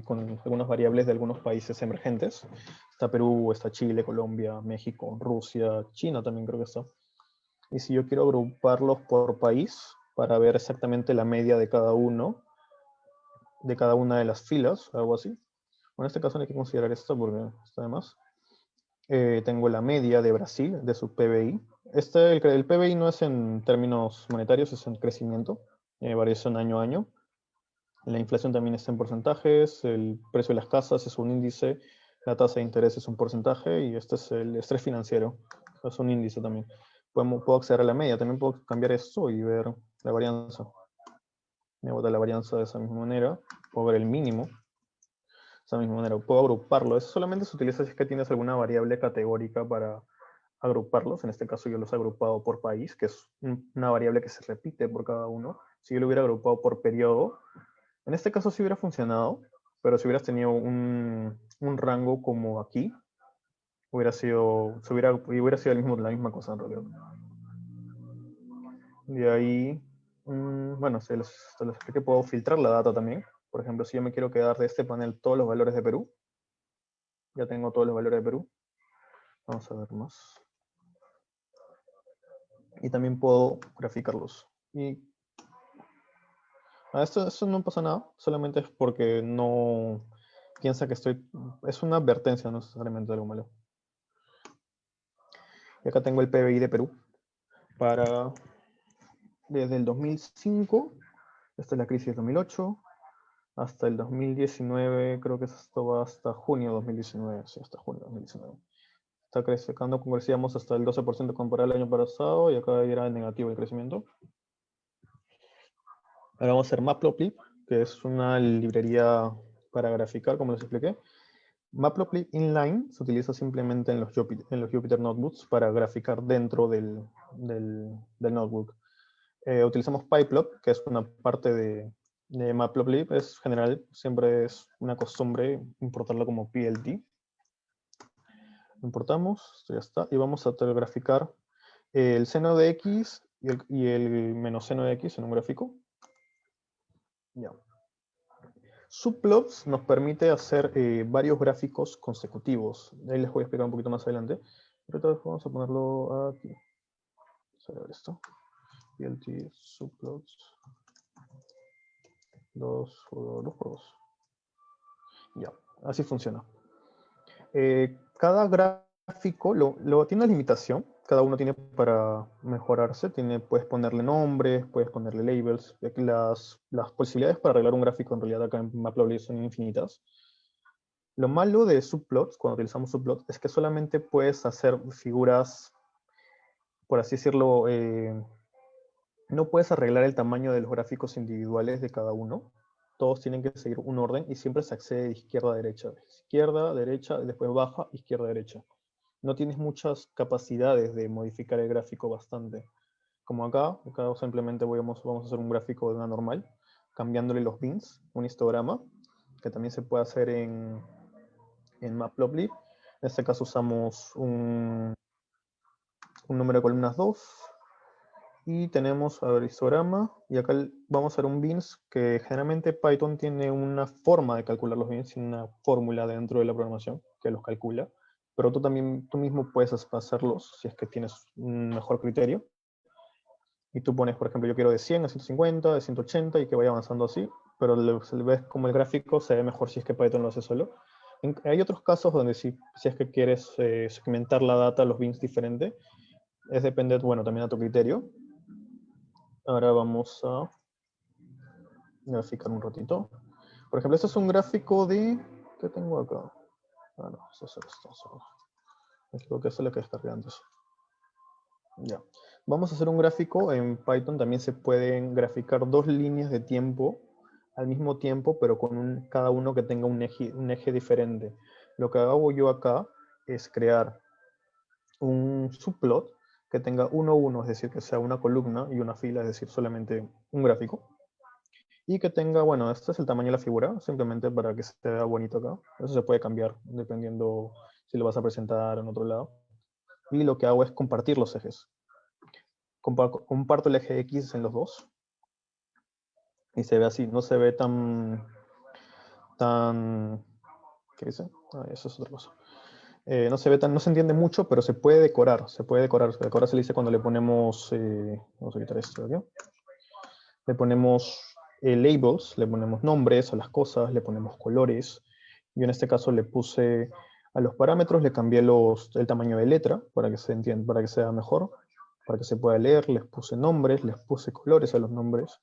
Speaker 3: con algunas variables de algunos países emergentes. Está Perú, está Chile, Colombia, México, Rusia, China también creo que está. Y si yo quiero agruparlos por país, para ver exactamente la media de cada uno, de cada una de las filas, algo así. Bueno, en este caso no hay que considerar esto porque está de más. Tengo la media de Brasil, de su PBI. El PBI no es en términos monetarios, es en crecimiento, variación año a año. La inflación también está en porcentajes, el precio de las casas es un índice, la tasa de interés es un porcentaje y este es el estrés financiero, es un índice también. Puedo acceder a la media, también puedo cambiar esto y ver la varianza. Me bota la varianza de esa misma manera, puedo ver el mínimo, de esa misma manera, puedo agruparlo. Eso solamente se utiliza si es que tienes alguna variable categórica para agruparlos. En este caso yo los he agrupado por país, que es una variable que se repite por cada uno. Si yo lo hubiera agrupado por periodo, en este caso sí hubiera funcionado, pero si hubieras tenido un rango como aquí, hubiera sido la misma cosa en realidad. De ahí, bueno, se les expliqué, puedo filtrar la data también. Por ejemplo, si yo me quiero quedar de este panel todos los valores de Perú, ya tengo todos los valores de Perú. Vamos a ver más. y también puedo graficarlos. Y esto no pasa nada, solamente es porque no piensa que es una advertencia, no necesariamente algo malo. Y acá tengo el PBI de Perú desde el 2005, esta es la crisis de 2008, hasta el 2019, creo que esto va hasta junio de 2019, sí, hasta junio de 2019. Está creciendo, como decíamos, hasta el 12% comparado al año pasado, y acá era negativo el crecimiento. Ahora vamos a hacer Matplotlib, que es una librería para graficar, como les expliqué. Matplotlib Inline se utiliza simplemente en los Jupyter Notebooks para graficar dentro del notebook. Utilizamos Pyplot, que es una parte de Matplotlib. Es general, siempre es una costumbre importarlo como PLT. Importamos, esto ya está, y vamos a graficar el seno de X y el menos seno de X en un gráfico. Ya. Subplots nos permite hacer varios gráficos consecutivos. Ahí les voy a explicar un poquito más adelante. Ahorita vamos a ponerlo aquí. Vamos a ver esto. PLT subplots. 2 por 2. Ya, así funciona. Cada gráfico tiene una limitación. Cada uno tiene para mejorarse. Puedes ponerle nombres, puedes ponerle labels. Las posibilidades para arreglar un gráfico en realidad acá en Matplotlib son infinitas. Lo malo de subplots, cuando utilizamos subplots, es que solamente puedes hacer figuras, por así decirlo, no puedes arreglar el tamaño de los gráficos individuales de cada uno. Todos tienen que seguir un orden y siempre se accede de izquierda a derecha. Izquierda, derecha, después baja, izquierda, derecha. No tienes muchas capacidades de modificar el gráfico bastante. Como acá simplemente vamos a hacer un gráfico de una normal, cambiándole los bins, un histograma, que también se puede hacer en Matplotlib. En este caso usamos un número de columnas 2. Y tenemos, a ver, histograma. Y acá vamos a hacer un bins, que generalmente Python tiene una forma de calcular los bins, tiene una fórmula dentro de la programación que los calcula. Pero tú mismo puedes hacerlos si es que tienes un mejor criterio. Y tú pones, por ejemplo, yo quiero de 100 a 150, de 180 y que vaya avanzando así. Pero ves como el gráfico se ve mejor si es que Python lo hace solo. Hay otros casos donde si es que quieres segmentar la data, los bins diferentes, depende, bueno, también a tu criterio. Ahora vamos a graficar un ratito. Por ejemplo, este es un gráfico de... ¿Qué tengo acá? Ah, no, eso es esto. Me equivoqué, eso es lo que descargué antes. Ya. Vamos a hacer un gráfico. En Python también se pueden graficar 2 líneas de tiempo al mismo tiempo, pero con cada uno que tenga un eje diferente. Lo que hago yo acá es crear un subplot que tenga 1, 1, es decir, que sea una columna, y una fila, es decir, solamente un gráfico. Y que tenga, bueno, este es el tamaño de la figura, simplemente para que se vea bonito acá. Eso se puede cambiar dependiendo si lo vas a presentar en otro lado. Y lo que hago es compartir los ejes. Comparto el eje X en los dos. Y se ve así, no se ve tan ¿qué dice? Ah, eso es otra cosa. No se entiende mucho, pero se puede decorar. Decorar se le dice cuando le ponemos, vamos a quitar esto de aquí. Le ponemos labels, le ponemos nombres a las cosas, le ponemos colores. Yo en este caso le puse a los parámetros, le cambié el tamaño de letra para que se entienda, para que sea mejor, para que se pueda leer. Les puse nombres, les puse colores a los nombres.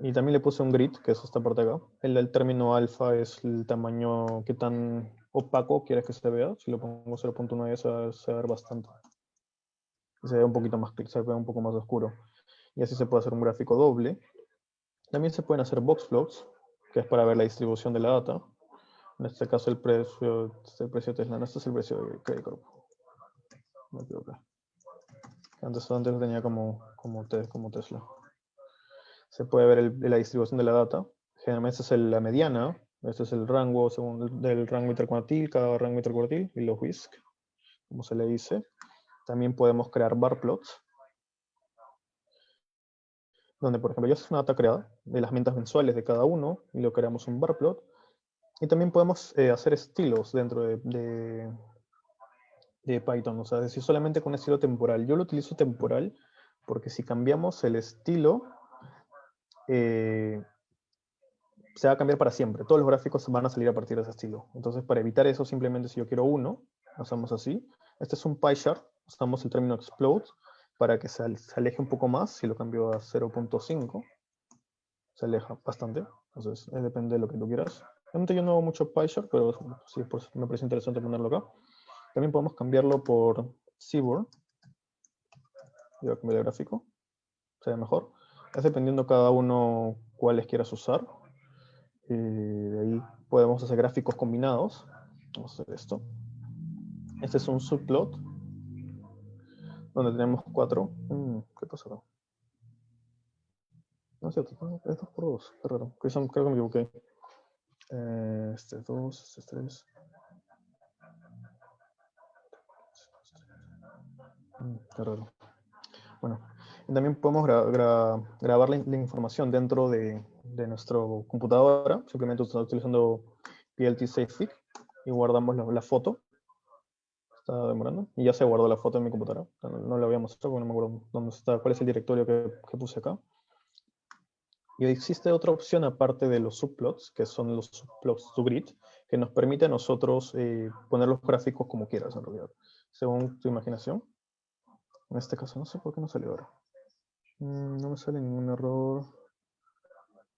Speaker 3: Y también le puse un grid, que es esta parte de acá. El término alfa es el tamaño, qué tan opaco quieres que se vea. Si lo pongo 0.9 se va a ver bastante. Se ve un poquito más, se ve un poco más oscuro. Y así se puede hacer un gráfico doble. También se pueden hacer box plots, que es para ver la distribución de la data. En este caso el precio de Tesla, no, este es el precio de Credit Corp. No creo que. Antes lo tenía como Tesla. Se puede ver la distribución de la data. Generalmente esta es la mediana. Este es el rango del rango intercuartil, cada rango intercuartil, y los whisk, como se le dice. También podemos crear bar plots, donde por ejemplo ya es una data creada de las ventas mensuales de cada uno, y lo creamos un bar plot. Y también podemos hacer estilos dentro de de Python, o sea, es decir, solamente con un estilo temporal. Yo lo utilizo temporal porque si cambiamos el estilo, se va a cambiar para siempre. Todos los gráficos van a salir a partir de ese estilo. Entonces, para evitar eso, simplemente si yo quiero uno, lo hacemos así. Este es un pie chart, usamos el término explode para que se aleje un poco más. Si lo cambio a 0.5, se aleja bastante. Entonces, depende de lo que tú quieras. Realmente yo no hago mucho pie chart, pero sí, pues, me parece interesante ponerlo acá. También podemos cambiarlo por Seaborn. Voy a cambiar el gráfico. Se ve mejor. Es dependiendo cada uno cuáles quieras usar. De ahí podemos hacer gráficos combinados. Vamos a hacer esto. Este es un subplot donde tenemos 4. ¿Qué pasó acá? No es cierto, es 2 por 2. Qué raro. Creo que me equivoqué. Este es 2, este es 3. Qué raro. Bueno, y también podemos grabar la información dentro de nuestra computadora. Simplemente utilizando PLT SafeFig y guardamos la foto. Está demorando. Y ya se guardó la foto en mi computadora. No la voy a mostrar porque no me acuerdo dónde está, cuál es el directorio que puse acá. Y existe otra opción aparte de los subplots, que son los subplots to grid, que nos permite a nosotros poner los gráficos como quieras en realidad, según tu imaginación. En este caso no sé por qué no salió ahora. No me sale ningún error.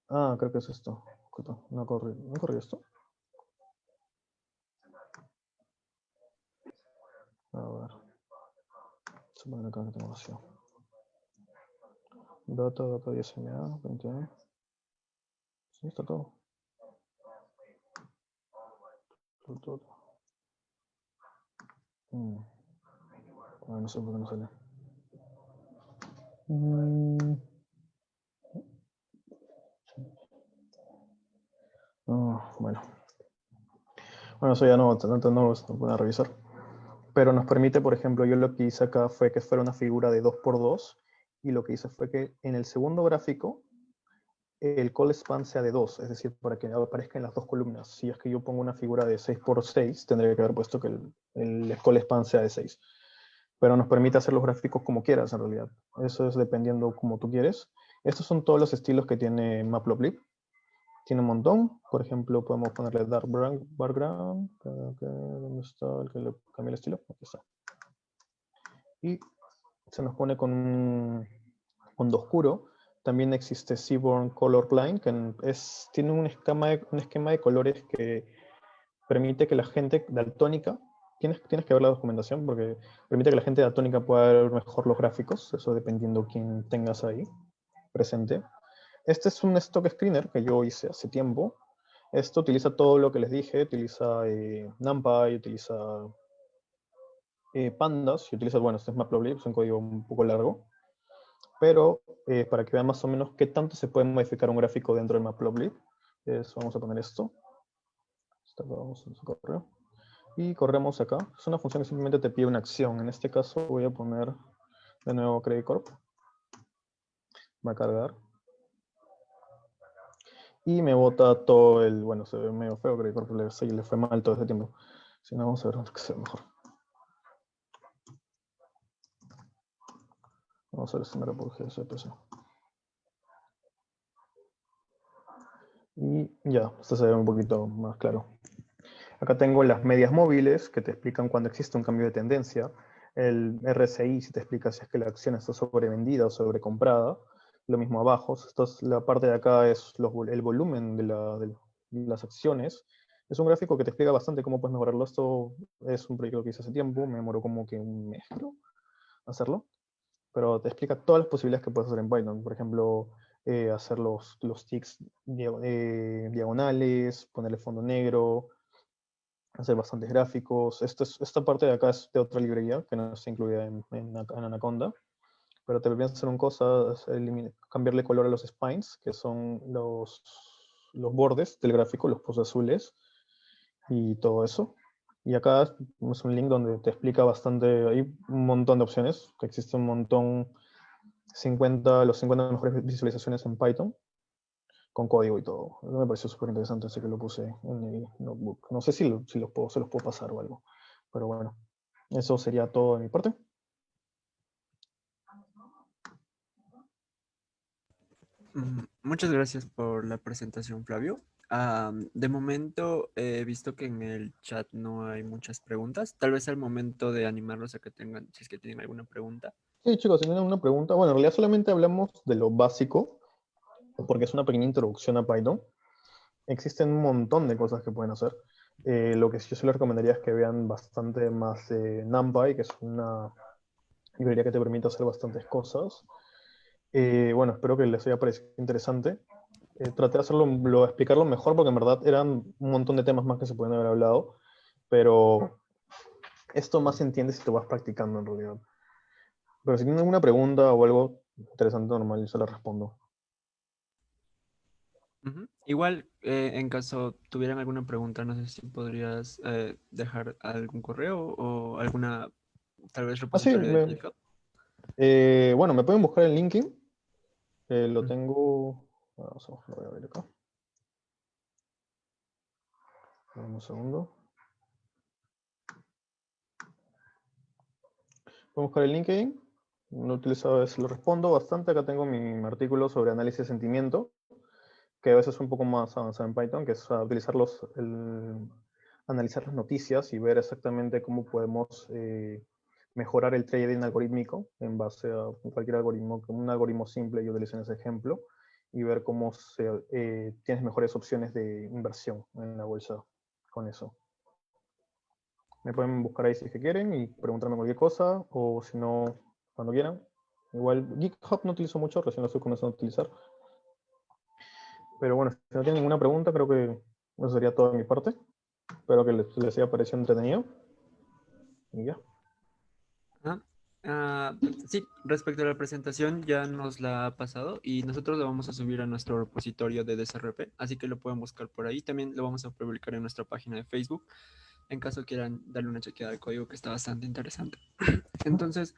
Speaker 3: Ah, creo que es esto. No corrió esto. A ver. Se pone acá que tengo vacío. Data 10MA, 20. Sí, está todo. Todo. No sé por qué no sale. Bueno. Bueno, eso ya no voy a revisar. Pero nos permite, por ejemplo, yo lo que hice acá fue que fuera una figura de 2x2 y lo que hice fue que en el segundo gráfico el call span sea de 2, es decir, para que aparezca en las dos columnas. Si es que yo pongo una figura de 6x6, tendría que haber puesto que el call span sea de 6. Pero nos permite hacer los gráficos como quieras en realidad. Eso es dependiendo como tú quieres. Estos son todos los estilos que tiene Matplotlib. Tiene un montón. Por ejemplo, podemos ponerle dark background. ¿Dónde está el que le cambié el estilo? Aquí está. Y se nos pone con un fondo oscuro. También existe Seaborn Colorblind, que tiene un esquema de colores que permite que la gente daltónica, tienes que ver la documentación porque permite que la gente daltónica pueda ver mejor los gráficos, eso dependiendo quién tengas ahí presente. Este es un stock screener que yo hice hace tiempo. Esto utiliza todo lo que les dije, utiliza NumPy, utiliza pandas, y utiliza, bueno, este es Matplotlib, es un código un poco largo, pero para que vean más o menos qué tanto se puede modificar un gráfico dentro de Matplotlib, vamos a poner esto. Vamos a correr. Y corremos acá. Es una función que simplemente te pide una acción. En este caso voy a poner de nuevo Credit Corp. Va a cargar. Y me bota todo el... Bueno, se ve medio feo Credit Corp. Le fue mal todo ese tiempo. Si no, vamos a ver que se ve mejor. Vamos a ver si me por GSPC. Y ya, esto se ve un poquito más claro. Acá tengo las medias móviles que te explican cuando existe un cambio de tendencia. El RSI si te explica si es que la acción está sobrevendida o sobrecomprada. Lo mismo abajo. La parte de acá es el volumen de las acciones. Es un gráfico que te explica bastante cómo puedes mejorarlo. Esto es un proyecto que hice hace tiempo. Me demoró como que un mes, creo, hacerlo. Pero te explica todas las posibilidades que puedes hacer en Python. Por ejemplo, hacer los ticks diagonales, ponerle fondo negro, hacer bastantes gráficos. Esta parte de acá es de otra librería que no está incluida en Anaconda, pero te permite hacer una cosa, cambiarle color a los spines, que son los bordes del gráfico, los pozos azules y todo eso. Y acá es un link donde te explica bastante, hay un montón de opciones, que existe un montón, los 50 mejores visualizaciones en Python, con código y todo. Me pareció súper interesante, así que lo puse en el notebook. No sé si se los puedo pasar o algo, pero bueno. Eso sería todo de mi parte.
Speaker 2: Muchas gracias por la presentación, Flavio. De momento he visto que en el chat no hay muchas preguntas. Tal vez al momento de animarlos a que tengan, si es que tienen alguna pregunta.
Speaker 3: Sí, chicos, si tienen una pregunta, bueno, en realidad solamente hablamos de lo básico, porque es una pequeña introducción a Python. Existen un montón de cosas que pueden hacer. Lo que yo les recomendaría es que vean bastante más NumPy, que es una librería que te permite hacer bastantes cosas. Bueno, espero que les haya parecido interesante. Traté de explicarlo mejor, porque en verdad eran un montón de temas más que se pueden haber hablado, pero esto más se entiende si te vas practicando en realidad. Pero si tienen alguna pregunta o algo interesante, normal, yo se la respondo.
Speaker 2: Igual, en caso tuvieran alguna pregunta, no sé si podrías dejar algún correo o alguna, tal vez,
Speaker 3: Ah, sí,
Speaker 2: repositorio de GitHub.
Speaker 3: bueno, me pueden buscar en LinkedIn. Lo
Speaker 2: Mm.
Speaker 3: tengo. Lo voy a ver acá. Dame un segundo. Pueden buscar en LinkedIn. No he utilizado, a veces lo respondo bastante. Acá tengo mi artículo sobre análisis de sentimiento, que a veces es un poco más avanzado en Python, que es utilizar analizar las noticias y ver exactamente cómo podemos mejorar el trading algorítmico en base a cualquier algoritmo, un algoritmo simple, yo utilizo en ese ejemplo, y ver cómo tienes mejores opciones de inversión en la bolsa con eso. Me pueden buscar ahí si es que quieren y preguntarme cualquier cosa, o si no, cuando quieran. Igual GitHub no utilizo mucho, recién lo estoy comenzando a utilizar. Pero bueno, si no tienen ninguna pregunta, creo que eso sería todo de mi parte. Espero que les haya parecido entretenido. Y ya.
Speaker 2: Ah, sí, respecto a la presentación ya nos la ha pasado y nosotros lo vamos a subir a nuestro repositorio de DSRP, así que lo pueden buscar por ahí. También lo vamos a publicar en nuestra página de Facebook, en caso quieran darle una chequeada al código, que está bastante interesante. Entonces,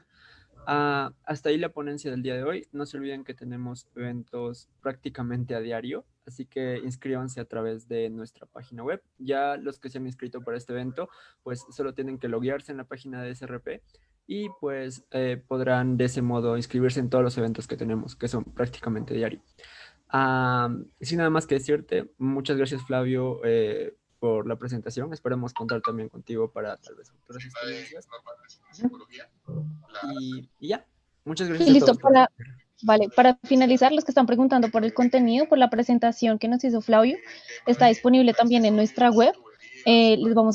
Speaker 2: hasta ahí la ponencia del día de hoy. No se olviden que tenemos eventos prácticamente a diario, así que inscríbanse a través de nuestra página web. Ya los que se han inscrito para este evento, pues solo tienen que loguearse en la página de SRP y pues podrán de ese modo inscribirse en todos los eventos que tenemos, que son prácticamente diario. Sin nada más que decirte, muchas gracias, Flavio, por la presentación. Esperemos contar también contigo para tal vez futuras experiencias. Y ya, muchas gracias
Speaker 1: Y
Speaker 2: a
Speaker 1: listo,
Speaker 2: todos por...
Speaker 1: vale, para finalizar, los que están preguntando por el contenido, por la presentación que nos hizo Flavio, está disponible también en nuestra web. Les vamos a